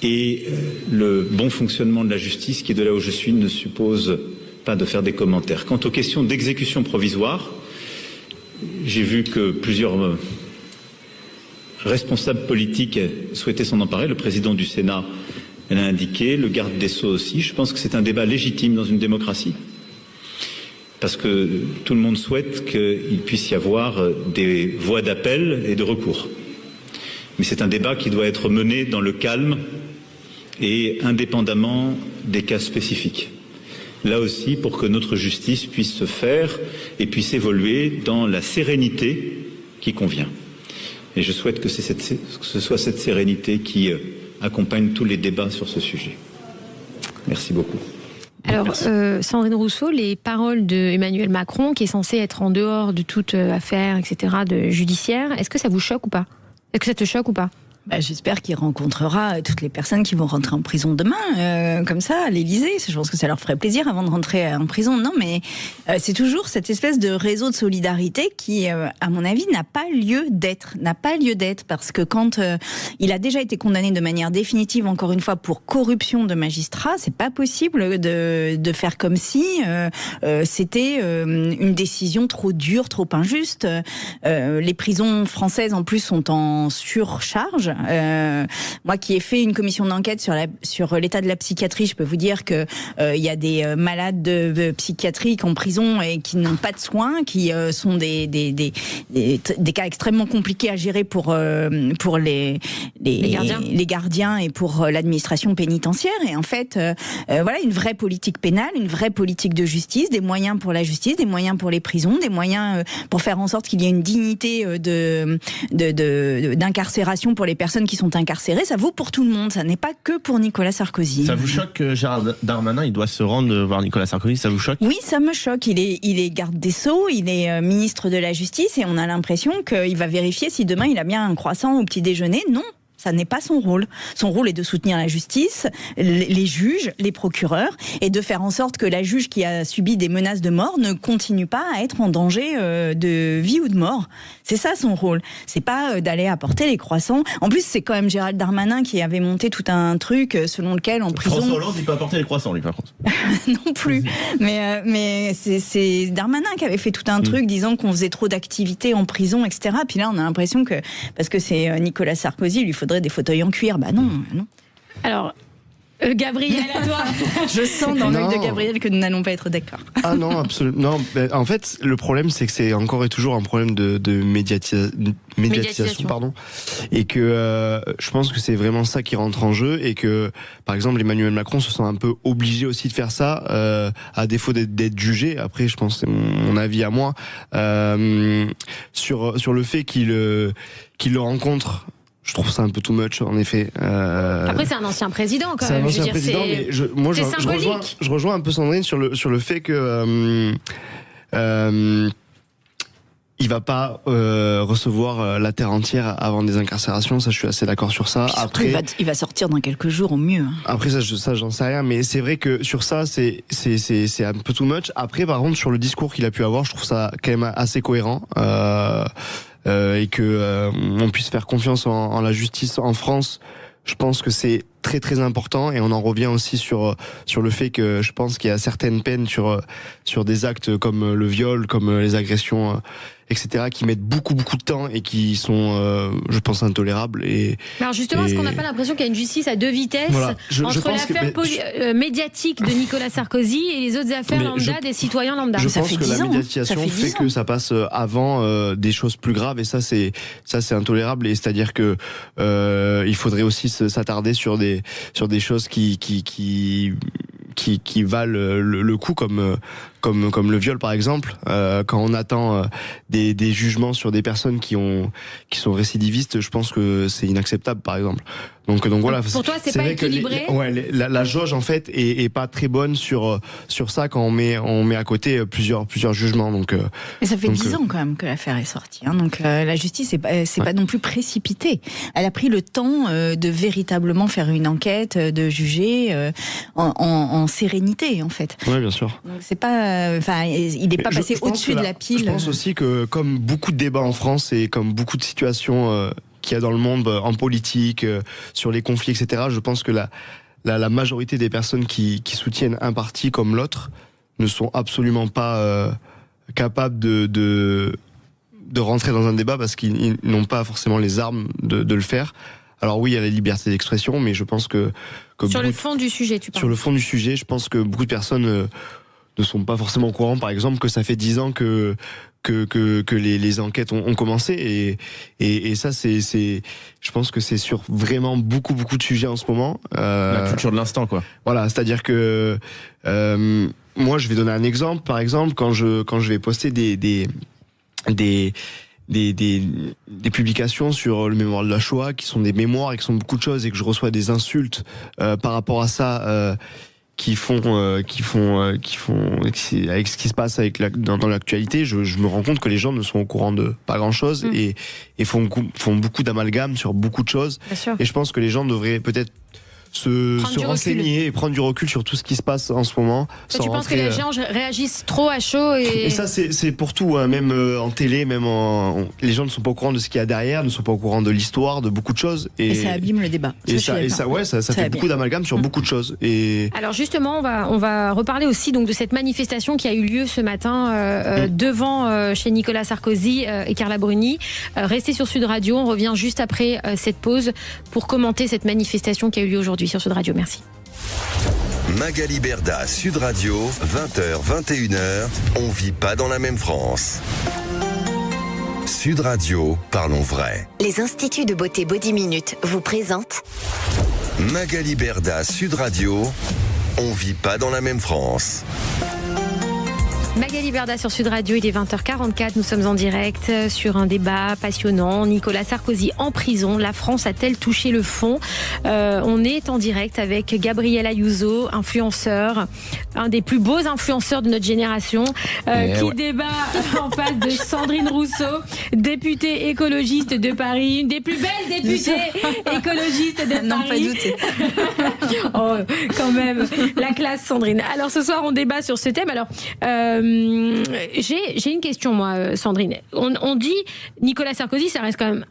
et le bon fonctionnement de la justice qui, de là où je suis, ne suppose pas de faire des commentaires. Quant aux questions d'exécution provisoire, j'ai vu que plusieurs responsables politiques souhaitaient s'en emparer. Le président du Sénat l'a indiqué, le garde des Sceaux aussi. Je pense que c'est un débat légitime dans une démocratie. Parce que tout le monde souhaite qu'il puisse y avoir des voies d'appel et de recours. Mais c'est un débat qui doit être mené dans le calme et indépendamment des cas spécifiques. Là aussi, pour que notre justice puisse se faire et puisse évoluer dans la sérénité qui convient. Et je souhaite que ce soit cette sérénité qui accompagne tous les débats sur ce sujet. Merci beaucoup. Alors, Sandrine Rousseau, les paroles d'Emmanuel Macron, qui est censé être en dehors de toute affaire, etc., judiciaire, est-ce que ça vous choque ou pas ? Est-ce que ça te choque ou pas ? J'espère qu'il rencontrera toutes les personnes qui vont rentrer en prison demain, comme ça, à l'Élysée. Je pense que ça leur ferait plaisir avant de rentrer en prison. Non, mais c'est toujours cette espèce de réseau de solidarité qui, à mon avis, n'a pas lieu d'être. Parce que quand il a déjà été condamné de manière définitive, encore une fois, pour corruption de magistrats, c'est pas possible de faire comme si c'était une décision trop dure, trop injuste. Les prisons françaises, en plus, sont en surcharge. Moi qui ai fait une commission d'enquête sur l'état de la psychiatrie, je peux vous dire que il y a des malades psychiatriques en prison et qui n'ont pas de soins, qui sont des cas extrêmement compliqués à gérer pour les gardiens et pour l'administration pénitentiaire. Et en fait, voilà, une vraie politique pénale, une vraie politique de justice, des moyens pour la justice, des moyens pour les prisons, des moyens pour faire en sorte qu'il y ait une dignité d'incarcération pour les personnes qui sont incarcérées. Ça vaut pour tout le monde, ça n'est pas que pour Nicolas Sarkozy. Ça vous choque que Gérald Darmanin il doit se rendre voir Nicolas Sarkozy? Ça vous choque? Oui, ça me choque. Il est garde des Sceaux, il est ministre de la Justice et on a l'impression qu'il va vérifier si demain il a bien un croissant au petit déjeuner. Non. Ça n'est pas son rôle. Son rôle est de soutenir la justice, les juges, les procureurs, et de faire en sorte que la juge qui a subi des menaces de mort ne continue pas à être en danger de vie ou de mort. C'est ça son rôle. C'est pas d'aller apporter les croissants. En plus, c'est quand même Gérald Darmanin qui avait monté tout un truc selon lequel en prison... François Hollande, il peut apporter les croissants, lui, par contre. Non plus. Mais c'est Darmanin qui avait fait tout un truc disant qu'on faisait trop d'activités en prison, etc. Puis là, on a l'impression que, parce que c'est Nicolas Sarkozy, il lui faudrait des fauteuils en cuir. Bah non. Alors, Gabriel, à toi. Je sens dans l'œil de Gabriel que nous n'allons pas être d'accord. Ah non, absolument. Non, en fait, le problème, c'est que c'est encore et toujours un problème de médiatisation, pardon. Et que je pense que c'est vraiment ça qui rentre en jeu et que, par exemple, Emmanuel Macron se sent un peu obligé aussi de faire ça, à défaut d'être jugé. Après, je pense que c'est mon avis à moi, sur le fait qu'il le rencontre. Je trouve ça un peu too much, en effet. Après, c'est un ancien président, quand même. C'est un ancien président, mais je rejoins un peu Sandrine sur le fait que il va pas recevoir la terre entière avant des incarcérations. Ça, je suis assez d'accord sur ça. Après, il va sortir dans quelques jours au mieux. Après, ça, j'en sais rien. Mais c'est vrai que sur ça, c'est un peu too much. Après, par contre, sur le discours qu'il a pu avoir, je trouve ça quand même assez cohérent. Et que on puisse faire confiance en la justice en France, je pense que c'est très très important. Et on en revient aussi sur le fait que je pense qu'il y a certaines peines sur des actes comme le viol, comme les agressions, etc., qui mettent beaucoup de temps et qui sont, je pense, intolérables. Alors justement, est-ce qu'on n'a pas l'impression qu'il y a une justice à deux vitesses, voilà, entre l'affaire médiatique de Nicolas Sarkozy et les autres affaires lambda des citoyens lambda? Je pense que la médiatisation fait que ça passe avant des choses plus graves, et ça c'est intolérable. Et c'est-à-dire que il faudrait aussi s'attarder sur des choses qui valent le coup, comme le viol, par exemple. Quand on attend des jugements sur des personnes qui sont récidivistes, je pense que c'est inacceptable, par exemple. Donc voilà. Pour toi, c'est pas équilibré. La jauge en fait est pas très bonne sur ça quand on met à côté plusieurs jugements. Donc. Et ça fait 10 ans quand même que l'affaire est sortie. Hein, donc la justice c'est pas non plus précipitée. Elle a pris le temps de véritablement faire une enquête, de juger en sérénité en fait. Oui, bien sûr. Donc c'est pas, il n'est pas passé au-dessus de la pile. Je pense aussi que comme beaucoup de débats en France et comme beaucoup de situations qu'il y a dans le monde en politique, sur les conflits, etc., je pense que la majorité des personnes qui soutiennent un parti comme l'autre ne sont absolument pas capables de de rentrer dans un débat parce qu'ils n'ont pas forcément les armes de le faire. Alors oui, il y a la liberté d'expression, mais je pense que sur le fond du sujet, tu parles. Sur le fond du sujet, je pense que beaucoup de personnes ne sont pas forcément au courant, par exemple, que ça fait 10 ans que les enquêtes ont commencé et ça je pense que c'est sur vraiment beaucoup de sujets en ce moment. La culture de l'instant, quoi. Voilà, c'est-à-dire que moi, je vais donner un exemple. Par exemple, quand je vais poster des publications sur le mémoire de la Shoah, qui sont des mémoires et qui sont beaucoup de choses, et que je reçois des insultes par rapport à ça, qui font avec ce qui se passe dans l'actualité, je me rends compte que les gens ne sont au courant de pas grand chose et font beaucoup d'amalgames sur beaucoup de choses. Et je pense que les gens devraient peut-être se renseigner et prendre du recul sur tout ce qui se passe en ce moment. Tu penses que les gens réagissent trop à chaud et ça c'est pour tout, hein, même en télé, même les gens ne sont pas au courant de ce qu'il y a derrière, ne sont pas au courant de l'histoire, de beaucoup de choses. Et ça abîme le débat. Ça fait beaucoup d'amalgames sur beaucoup de choses. Alors justement, on va reparler aussi donc de cette manifestation qui a eu lieu ce matin devant chez Nicolas Sarkozy et Carla Bruni. Restez sur Sud Radio, on revient juste après cette pause pour commenter cette manifestation qui a eu lieu aujourd'hui sur Sud Radio. Merci. Magali Berda, Sud Radio, 20h, 21h, on vit pas dans la même France. Sud Radio, parlons vrai. Les instituts de beauté Body Minute vous présentent Magali Berda, Sud Radio, on vit pas dans la même France. Magali Berda sur Sud Radio, il est 20h44, nous sommes en direct sur un débat passionnant. Nicolas Sarkozy en prison, la France a-t-elle touché le fond ? On est en direct avec Gabriel Ayuso, influenceur, un des plus beaux influenceurs de notre génération, qui débat en face de Sandrine Rousseau, députée écologiste de Paris, une des plus belles députées écologistes de Paris. Non, pas douter. Oh, quand même, la classe Sandrine. Alors ce soir, on débat sur ce thème. Alors, j'ai une question, moi, Sandrine. On dit Nicolas Sarkozy, ça reste quand même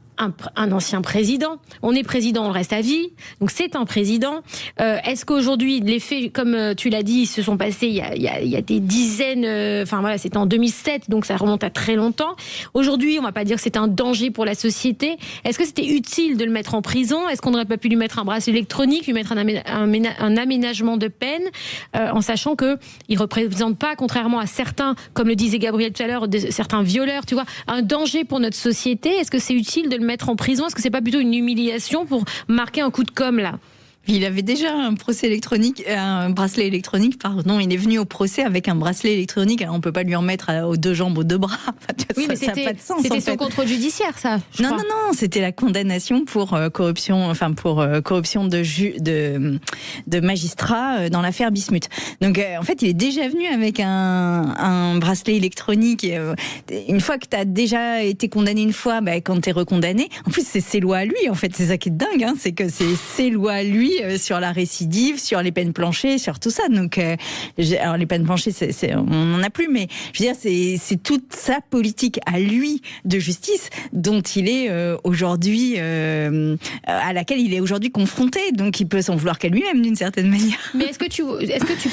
un ancien président. On est président, on reste à vie. Donc c'est un président. Est-ce qu'aujourd'hui, les faits, comme tu l'as dit, se sont passés il y a des dizaines... Enfin voilà, c'était en 2007, donc ça remonte à très longtemps. Aujourd'hui, on va pas dire que c'est un danger pour la société. Est-ce que c'était utile de le mettre en prison ? Est-ce qu'on n'aurait pas pu lui mettre un bracelet électronique, lui mettre un aménagement de peine, en sachant que il représente pas, contrairement à certains, comme le disait Gabriel tout à l'heure, certains violeurs, tu vois, un danger pour notre société. Est-ce que c'est utile de le mettre en prison ? Est-ce que c'est pas plutôt une humiliation pour marquer un coup de com' là ? Il avait déjà un bracelet électronique, pardon. Il est venu au procès avec un bracelet électronique. Alors on peut pas lui en mettre aux deux jambes, aux deux bras. Oui, mais ça n'a pas de sens. C'était son contrôle judiciaire, ça. Non, c'était la condamnation pour corruption, corruption de magistrats dans l'affaire Bismuth. Donc en fait, il est déjà venu avec un bracelet électronique. Une fois que tu as déjà été condamné une fois, quand tu es recondamné, en plus c'est ses lois à lui. En fait, c'est ça qui est dingue, hein, c'est que c'est ses lois à lui. Sur la récidive, sur les peines planchées, sur tout ça. Donc, alors les peines planchées, on n'en a plus, mais je veux dire, c'est toute sa politique à lui de justice dont il est aujourd'hui, à laquelle il est aujourd'hui confronté. Donc, il peut s'en vouloir qu'à lui-même d'une certaine manière. Mais est-ce que tu peux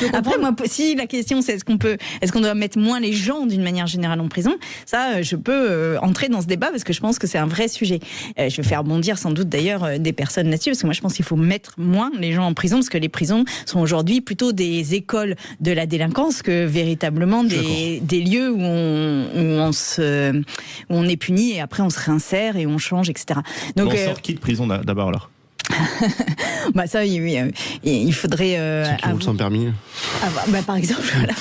comprendre... Après, moi, si la question c'est est-ce qu'on doit mettre moins les gens d'une manière générale en prison, ça, je peux entrer dans ce débat parce que je pense que c'est un vrai sujet. Je vais faire bondir sans doute d'ailleurs des personnes là-dessus parce que moi, je pense qu'il faut mettre moins les gens en prison parce que les prisons sont aujourd'hui plutôt des écoles de la délinquance que véritablement des lieux où on est puni et après on se réinsère et on change, etc. Donc, on sort qui de prison d'abord alors? Ça, il faudrait. Ceux qui roulent sans permis. Par exemple, voilà.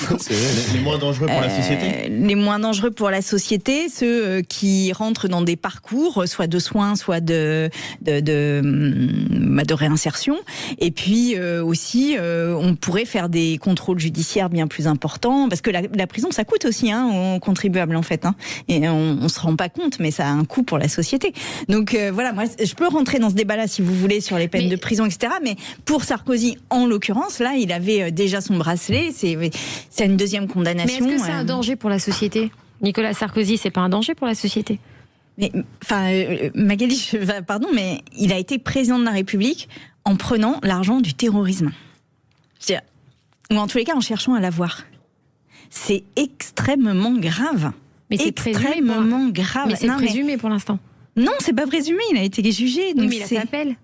Les moins dangereux pour la société. Les moins dangereux pour la société, ceux qui rentrent dans des parcours, soit de soins, soit de réinsertion. Et puis aussi, on pourrait faire des contrôles judiciaires bien plus importants, parce que la prison, ça coûte aussi aux contribuables en fait. Et on se rend pas compte, mais ça a un coût pour la société. Donc voilà, moi, je peux rentrer dans ce débat-là si vous voulez sur les peines de prison, etc. Mais pour Sarkozy, en l'occurrence, là, il avait déjà son bracelet. C'est une deuxième condamnation. Mais est-ce que c'est un danger pour la société ? Nicolas Sarkozy, c'est pas un danger pour la société ? Mais, Magali, pardon, mais il a été président de la République en prenant l'argent du terrorisme. C'est-à-dire, ou en tous les cas, en cherchant à l'avoir. C'est extrêmement grave. Mais c'est extrêmement grave. Mais c'est présumé pour l'instant. Non, c'est pas présumé, il a été jugé. Donc oui, mais il a fait appel.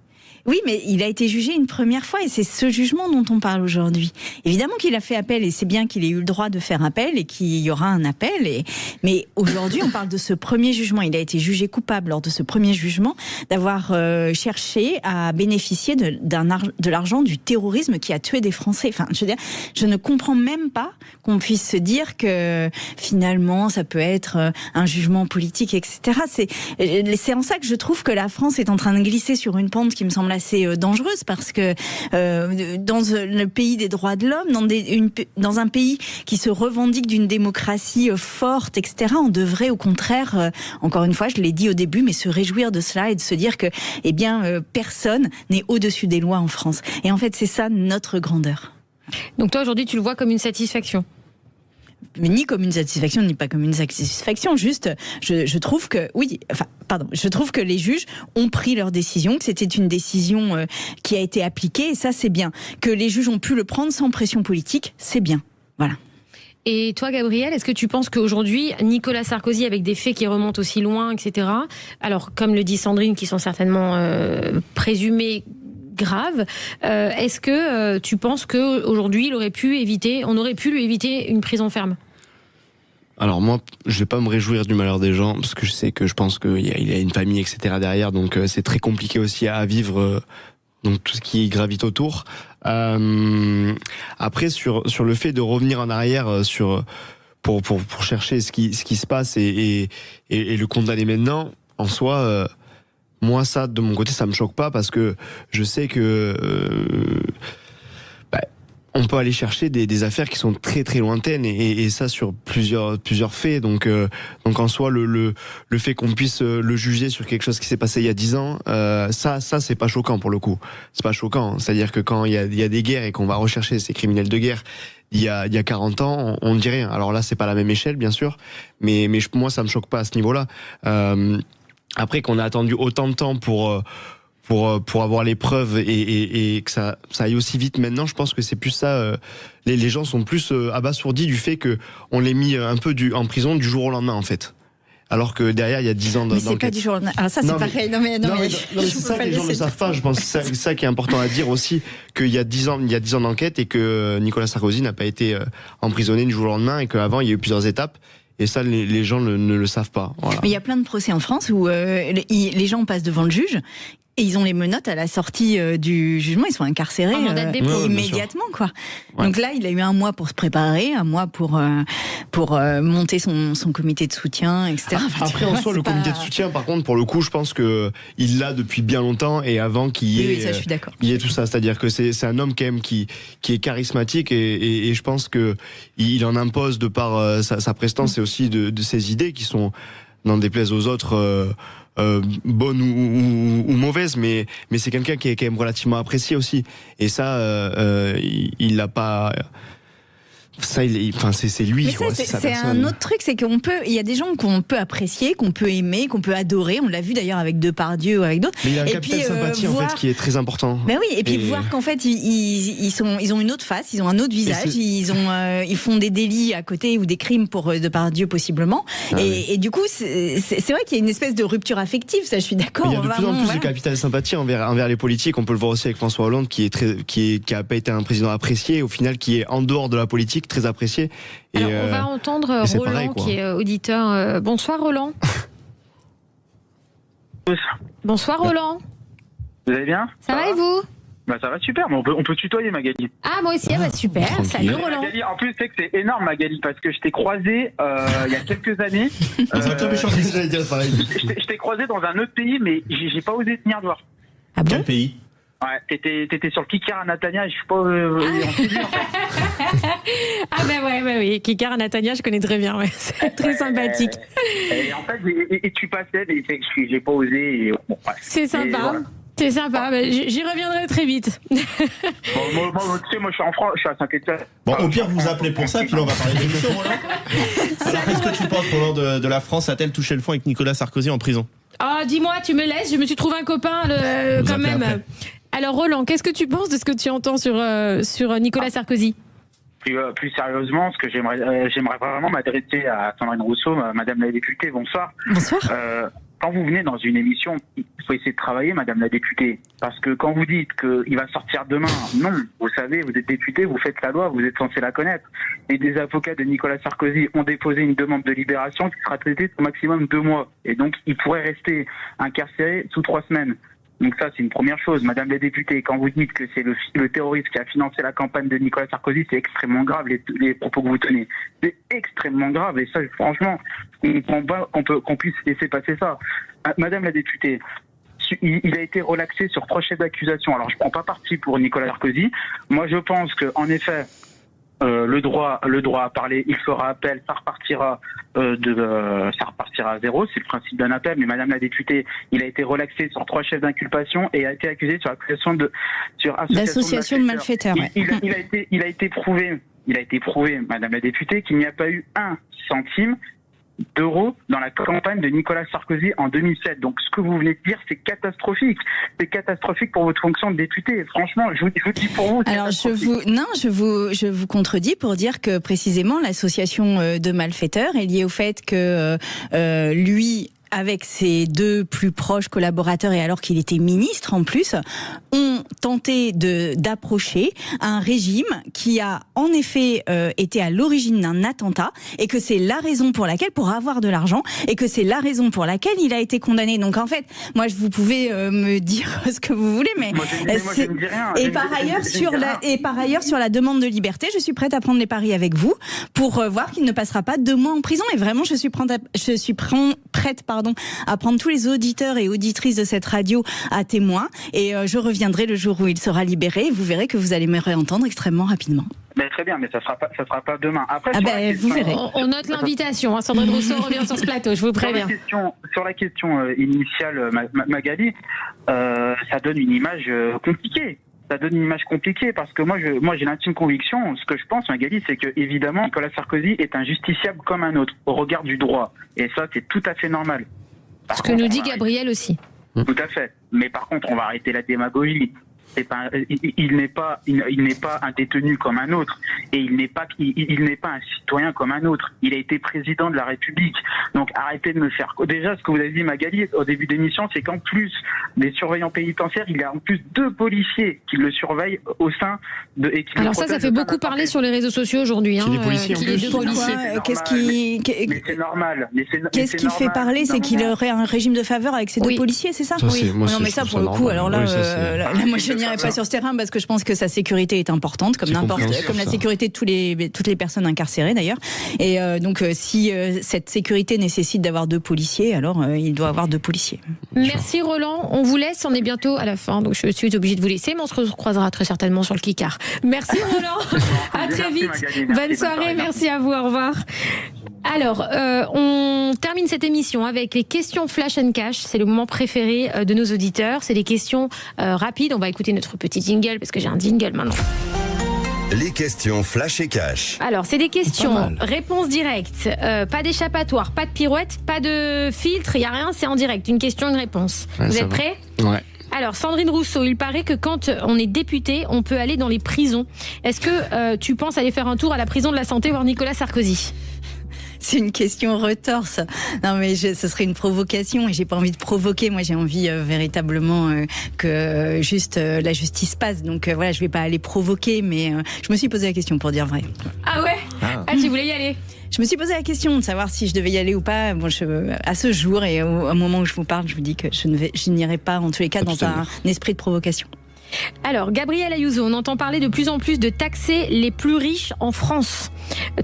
Oui, mais il a été jugé une première fois et c'est ce jugement dont on parle aujourd'hui. Évidemment qu'il a fait appel et c'est bien qu'il ait eu le droit de faire appel et qu'il y aura un appel. Mais aujourd'hui, on parle de ce premier jugement. Il a été jugé coupable lors de ce premier jugement d'avoir cherché à bénéficier de l'argent du terrorisme qui a tué des Français. Enfin, je veux dire, je ne comprends même pas qu'on puisse se dire que finalement, ça peut être un jugement politique, etc. C'est en ça que je trouve que la France est en train de glisser sur une pente qui me semble assez dangereuse parce que dans le pays des droits de l'homme, dans un pays qui se revendique d'une démocratie forte, etc., on devrait au contraire, encore une fois, je l'ai dit au début, mais se réjouir de cela et de se dire que, personne n'est au-dessus des lois en France. Et en fait, c'est ça notre grandeur. Donc toi, aujourd'hui, tu le vois comme une satisfaction ? Ni comme une satisfaction, ni pas comme une satisfaction. Juste, je trouve que, je trouve que les juges ont pris leur décision, que c'était une décision qui a été appliquée, et ça, c'est bien. Que les juges ont pu le prendre sans pression politique, c'est bien. Voilà. Et toi, Gabriel, est-ce que tu penses qu'aujourd'hui, Nicolas Sarkozy, avec des faits qui remontent aussi loin, etc., alors, comme le dit Sandrine, qui sont certainement présumés graves, est-ce que tu penses qu'aujourd'hui, on aurait pu lui éviter une prison ferme ? Alors moi, je vais pas me réjouir du malheur des gens, parce que je pense qu'il y a une famille, etc. derrière, donc c'est très compliqué aussi à vivre, donc tout ce qui gravite autour. Après, sur le fait de revenir en arrière, pour chercher ce qui se passe et le condamner maintenant, en soi, moi ça, de mon côté, ça me choque pas, parce que je sais que on peut aller chercher des affaires qui sont très très lointaines et ça sur plusieurs faits. Donc en soi, le fait qu'on puisse le juger sur quelque chose qui s'est passé il y a 10 ans, ça c'est pas choquant pour le coup. C'est pas choquant. C'est-à-dire que quand il y a des guerres et qu'on va rechercher ces criminels de guerre il y a 40 ans, on ne dit rien. Alors là, c'est pas la même échelle, bien sûr, mais moi ça me choque pas à ce niveau-là. Après qu'on a attendu autant de temps pour avoir les preuves et que ça aille aussi vite maintenant, je pense que c'est plus ça. Les gens sont plus abasourdis du fait que on les mis un peu en prison du jour au lendemain, en fait. Alors que derrière, il y a 10 ans d'enquête. Mais c'est pas du jour au lendemain. Alors ça, c'est pareil. Non, mais c'est ça que les gens ne savent pas. Je pense que c'est ça qui est important à dire aussi, qu'il y a 10 ans d'enquête et que Nicolas Sarkozy n'a pas été emprisonné du jour au lendemain et qu'avant, il y a eu plusieurs étapes. Et ça, les gens ne le savent pas. Voilà. Mais il y a plein de procès en France où les gens passent devant le juge. Et ils ont les menottes à la sortie du jugement, ils sont incarcérés immédiatement, quoi. Ouais. Donc là, il a eu un mois pour se préparer, un mois pour monter son comité de soutien, etc. Après, en soi, le comité de soutien, par contre, pour le coup, je pense que il l'a depuis bien longtemps et avant qu'il y ait, ça, je suis d'accord. Il y ait tout ça. C'est-à-dire que c'est un homme quand même qui est charismatique et je pense que il en impose de par sa prestance et aussi de ses idées qui sont, n'en déplaise aux autres, bonne ou mauvaise, mais c'est quelqu'un qui est quand même relativement apprécié aussi. Et ça, il l'a pas. Ça, c'est lui. Mais ça, c'est un autre truc, c'est il y a des gens qu'on peut apprécier, qu'on peut aimer, qu'on peut adorer. On l'a vu d'ailleurs avec Depardieu ou avec d'autres. Mais il y a un capital sympathie en fait qui est très important. Ben oui, et puis voir qu'en fait ils ont une autre face, ils ont un autre visage, ils font des délits à côté ou des crimes pour Depardieu possiblement. Et du coup, c'est vrai qu'il y a une espèce de rupture affective. Ça, je suis d'accord. Il y a de plus en plus de capital sympathie envers les politiques. On peut le voir aussi avec François Hollande, qui a pas été un président apprécié, au final qui est en dehors de la politique, très apprécié. Alors, on va entendre Roland, pareil, qui est auditeur. Bonsoir Roland. Bonsoir Roland. Vous allez bien? Ça va et vous? Bah ça va super, mais on peut tutoyer Magali. Ah moi aussi, super, salut Roland. Magali, en plus c'est que c'est énorme Magali, parce que je t'ai croisé il y a quelques années. Je t'ai croisé dans un autre pays, mais j'ai pas osé tenir de voir. Ah bon? Quel pays? Ouais, t'étais sur le Kikar à Natania, je suis pas Ah bah oui, Kikar à Natania, je connais très bien, c'est très sympathique. Et en fait, et tu passais, mais j'ai pas osé. Bon, ouais. C'est sympa. Voilà. C'est sympa, j'y reviendrai très vite. Bon, tu sais, moi je suis en France, je suis à Saint-Étienne. Bon, au pire, vous appelez pour ça, puis là on va parler de l'émission, Roland. Alors, qu'est-ce que tu penses, Roland, de la France a-t-elle touché le fond avec Nicolas Sarkozy en prison? Ah, dis-moi, tu me laisses, je me suis trouvé un copain quand même. Après. Alors Roland, qu'est-ce que tu penses de ce que tu entends sur Nicolas Sarkozy? Plus sérieusement, ce que j'aimerais vraiment m'adresser à Sandrine Rousseau, Madame la députée, bonsoir. Bonsoir. Quand vous venez dans une émission, il faut essayer de travailler, Madame la députée. Parce que quand vous dites qu'il va sortir demain, non, vous savez, vous êtes députée, vous faites la loi, vous êtes censé la connaître. Et des avocats de Nicolas Sarkozy ont déposé une demande de libération qui sera traitée au maximum 2 mois. Et donc, il pourrait rester incarcéré sous 3 semaines. Donc ça, c'est une première chose. Madame la députée, quand vous dites que c'est le terroriste qui a financé la campagne de Nicolas Sarkozy, c'est extrêmement grave, les propos que vous tenez. C'est extrêmement grave. Et ça, franchement, on ne comprend pas qu'on puisse laisser passer ça. Madame la députée, il a été relaxé sur 3 chefs d'accusation. Alors, je prends pas parti pour Nicolas Sarkozy. Moi, je pense qu'en effet, le droit à parler, il fera appel, ça repartira à zéro, c'est le principe d'un appel. Mais Madame la députée, il a été relaxé sur 3 chefs d'inculpation et a été accusé sur association de malfaiteurs. Ouais. Il a été prouvé, Madame la députée, qu'il n'y a pas eu 1 centime d'euros dans la campagne de Nicolas Sarkozy en 2007. Donc ce que vous venez de dire, c'est catastrophique. C'est catastrophique pour votre fonction de député. Franchement, je vous dis pour vous. Alors je vous contredis pour dire que précisément l'association de malfaiteurs est liée au fait que lui, avec ses 2 plus proches collaborateurs, et alors qu'il était ministre en plus, ont tenté d'approcher un régime qui a en effet été à l'origine d'un attentat, et que c'est la raison pour laquelle, pour avoir de l'argent, et que c'est la raison pour laquelle il a été condamné. Donc en fait, moi vous pouvez me dire ce que vous voulez, mais je ne dis rien. Et par ailleurs sur la demande de liberté, je suis prête à prendre les paris avec vous pour voir qu'il ne passera pas 2 mois en prison. Et vraiment, je suis prête à prendre tous les auditeurs et auditrices de cette radio à témoin, et je reviendrai le jour où il sera libéré, et vous verrez que vous allez me réentendre extrêmement rapidement. Mais très bien, mais ça sera pas demain. Après, vous verrez. On note l'invitation. Sandrine Rousseau revient sur ce plateau, je vous préviens. Sur la question initiale, Magali, ça donne une image compliquée. Ça donne une image compliquée parce que moi j'ai l'intime conviction, ce que je pense, Magali, c'est que évidemment Nicolas Sarkozy est un justiciable comme un autre au regard du droit, et ça c'est tout à fait normal. Ce que nous dit Gabriel aussi. Tout à fait. Mais par contre, on va arrêter la démagogie. Il n'est pas un détenu comme un autre, et il n'est pas un citoyen comme un autre. Il a été président de la République. Donc arrêtez de me faire. Déjà, ce que vous avez dit, Magali, au début d'émission, c'est qu'en plus des surveillants pénitentiaires, il y a en plus 2 policiers qui le surveillent au sein de. Alors ça fait beaucoup parler sur les réseaux sociaux aujourd'hui. Qu'il y ait des policiers. Mais c'est normal. Qu'est-ce qui fait parler, c'est qu'il aurait un régime de faveur avec ces 2 policiers, c'est ça? Oui. Non, mais ça pour le coup, alors là, moi je n'irai pas sur ce terrain parce que je pense que sa sécurité est importante, comme la sécurité de toutes les personnes incarcérées d'ailleurs. Et donc si cette sécurité nécessite d'avoir 2 policiers, alors il doit avoir 2 policiers. Merci Roland, on vous laisse, on est bientôt à la fin, donc je suis obligée de vous laisser, mais on se recroisera très certainement sur le Kikar. Merci Roland, à très vite. Bonne soirée, merci à vous, au revoir. Alors, on termine cette émission avec les questions Flash and Cash. C'est le moment préféré de nos auditeurs. C'est des questions rapides. On va écouter notre petit jingle parce que j'ai un jingle maintenant. Les questions Flash et Cash. Alors, c'est des questions, réponse directe, pas d'échappatoire, pas de pirouette, pas de filtre, il n'y a rien, c'est en direct. Une question, une réponse. Ouais, vous êtes prêts ? Ouais. Alors, Sandrine Rousseau, il paraît que quand on est député, on peut aller dans les prisons. Est-ce que tu penses aller faire un tour à la prison de la Santé voir Nicolas Sarkozy ? C'est une question retorse. Non, mais ce serait une provocation et j'ai pas envie de provoquer. Moi, j'ai envie véritablement que juste la justice passe. Donc voilà, je vais pas aller provoquer, mais je me suis posé la question pour dire vrai. Ah ouais ? Tu voulais y aller ? Je me suis posé la question de savoir si je devais y aller ou pas. Bon, à ce jour et au moment où je vous parle, je vous dis que je n'irai pas, en tous les cas, dans un esprit de provocation. Alors, Gabriel Ayuso, on entend parler de plus en plus de taxer les plus riches en France.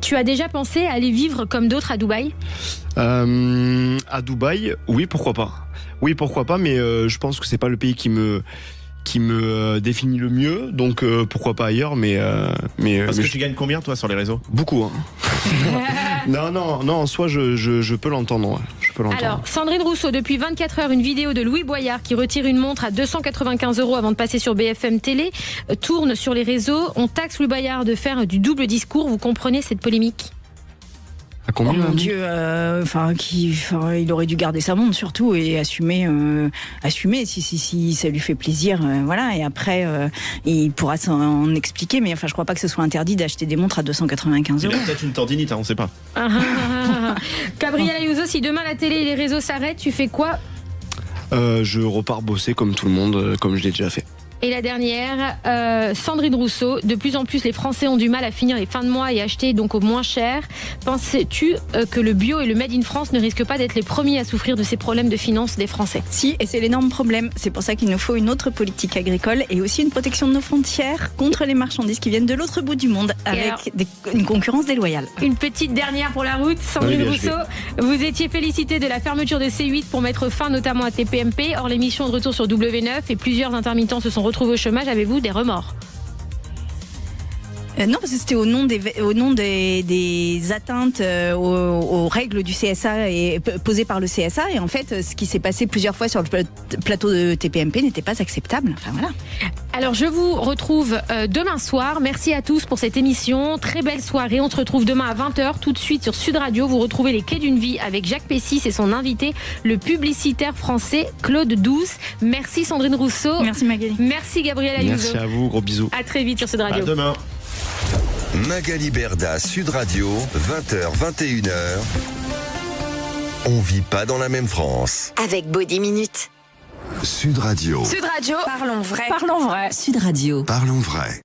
Tu as déjà pensé à aller vivre comme d'autres à Dubaï ? À Dubaï, oui, pourquoi pas. Oui, pourquoi pas, mais je pense que c'est pas le pays qui me définit le mieux, donc pourquoi pas ailleurs, mais parce que tu gagnes combien toi sur les réseaux ? Beaucoup, hein. non, en soi je peux l'entendre. Ouais. Alors, Sandrine Rousseau, depuis 24 heures, une vidéo de Louis Boyard qui retire une montre à 295 € avant de passer sur BFM Télé tourne sur les réseaux. On taxe Louis Boyard de faire du double discours. Vous comprenez cette polémique ? combien, mon Mamie Dieu, il aurait dû garder sa montre surtout et assumer si ça lui fait plaisir, voilà. Et après, il pourra s'en expliquer, mais enfin, je crois pas que ce soit interdit d'acheter des montres à 295 Il €. a peut-être une tendinite, on sait pas. Gabriel Ayuso, si demain la télé et les réseaux s'arrêtent, tu fais quoi? Je repars bosser comme tout le monde, comme je l'ai déjà fait. Et la dernière, Sandrine Rousseau. De plus en plus, les Français ont du mal à finir les fins de mois et acheter donc au moins cher. Penses-tu que le bio et le Made in France ne risquent pas d'être les premiers à souffrir de ces problèmes de finances des Français? Si, et c'est l'énorme problème. C'est pour ça qu'il nous faut une autre politique agricole et aussi une protection de nos frontières contre les marchandises qui viennent de l'autre bout du monde avec une concurrence déloyale. Une petite dernière pour la route. Sandrine Rousseau, vous étiez félicitée de la fermeture de C8 pour mettre fin notamment à TPMP. Or, l'émission de retour sur W9 et plusieurs intermittents se sont retrouvés au chômage. Avez-vous des remords? Non, parce que c'était au nom des atteintes aux règles du CSA et posées par le CSA. Et en fait, ce qui s'est passé plusieurs fois sur le plateau de TPMP n'était pas acceptable. Enfin voilà. Alors, je vous retrouve demain soir. Merci à tous pour cette émission. Très belle soirée. On se retrouve demain à 20h. Tout de suite sur Sud Radio. Vous retrouvez Les Quais d'une Vie avec Jacques Pessis et son invité, le publicitaire français Claude Douce. Merci Sandrine Rousseau. Merci Magali. Merci Gabriel Ayuso. Merci à vous, gros bisous. À très vite sur Sud Radio. À demain. Magali Berda, Sud Radio, 20h, 21h. On vit pas dans la même France. Avec Body Minute. Sud Radio. Sud Radio. Parlons vrai. Parlons vrai. Sud Radio. Parlons vrai.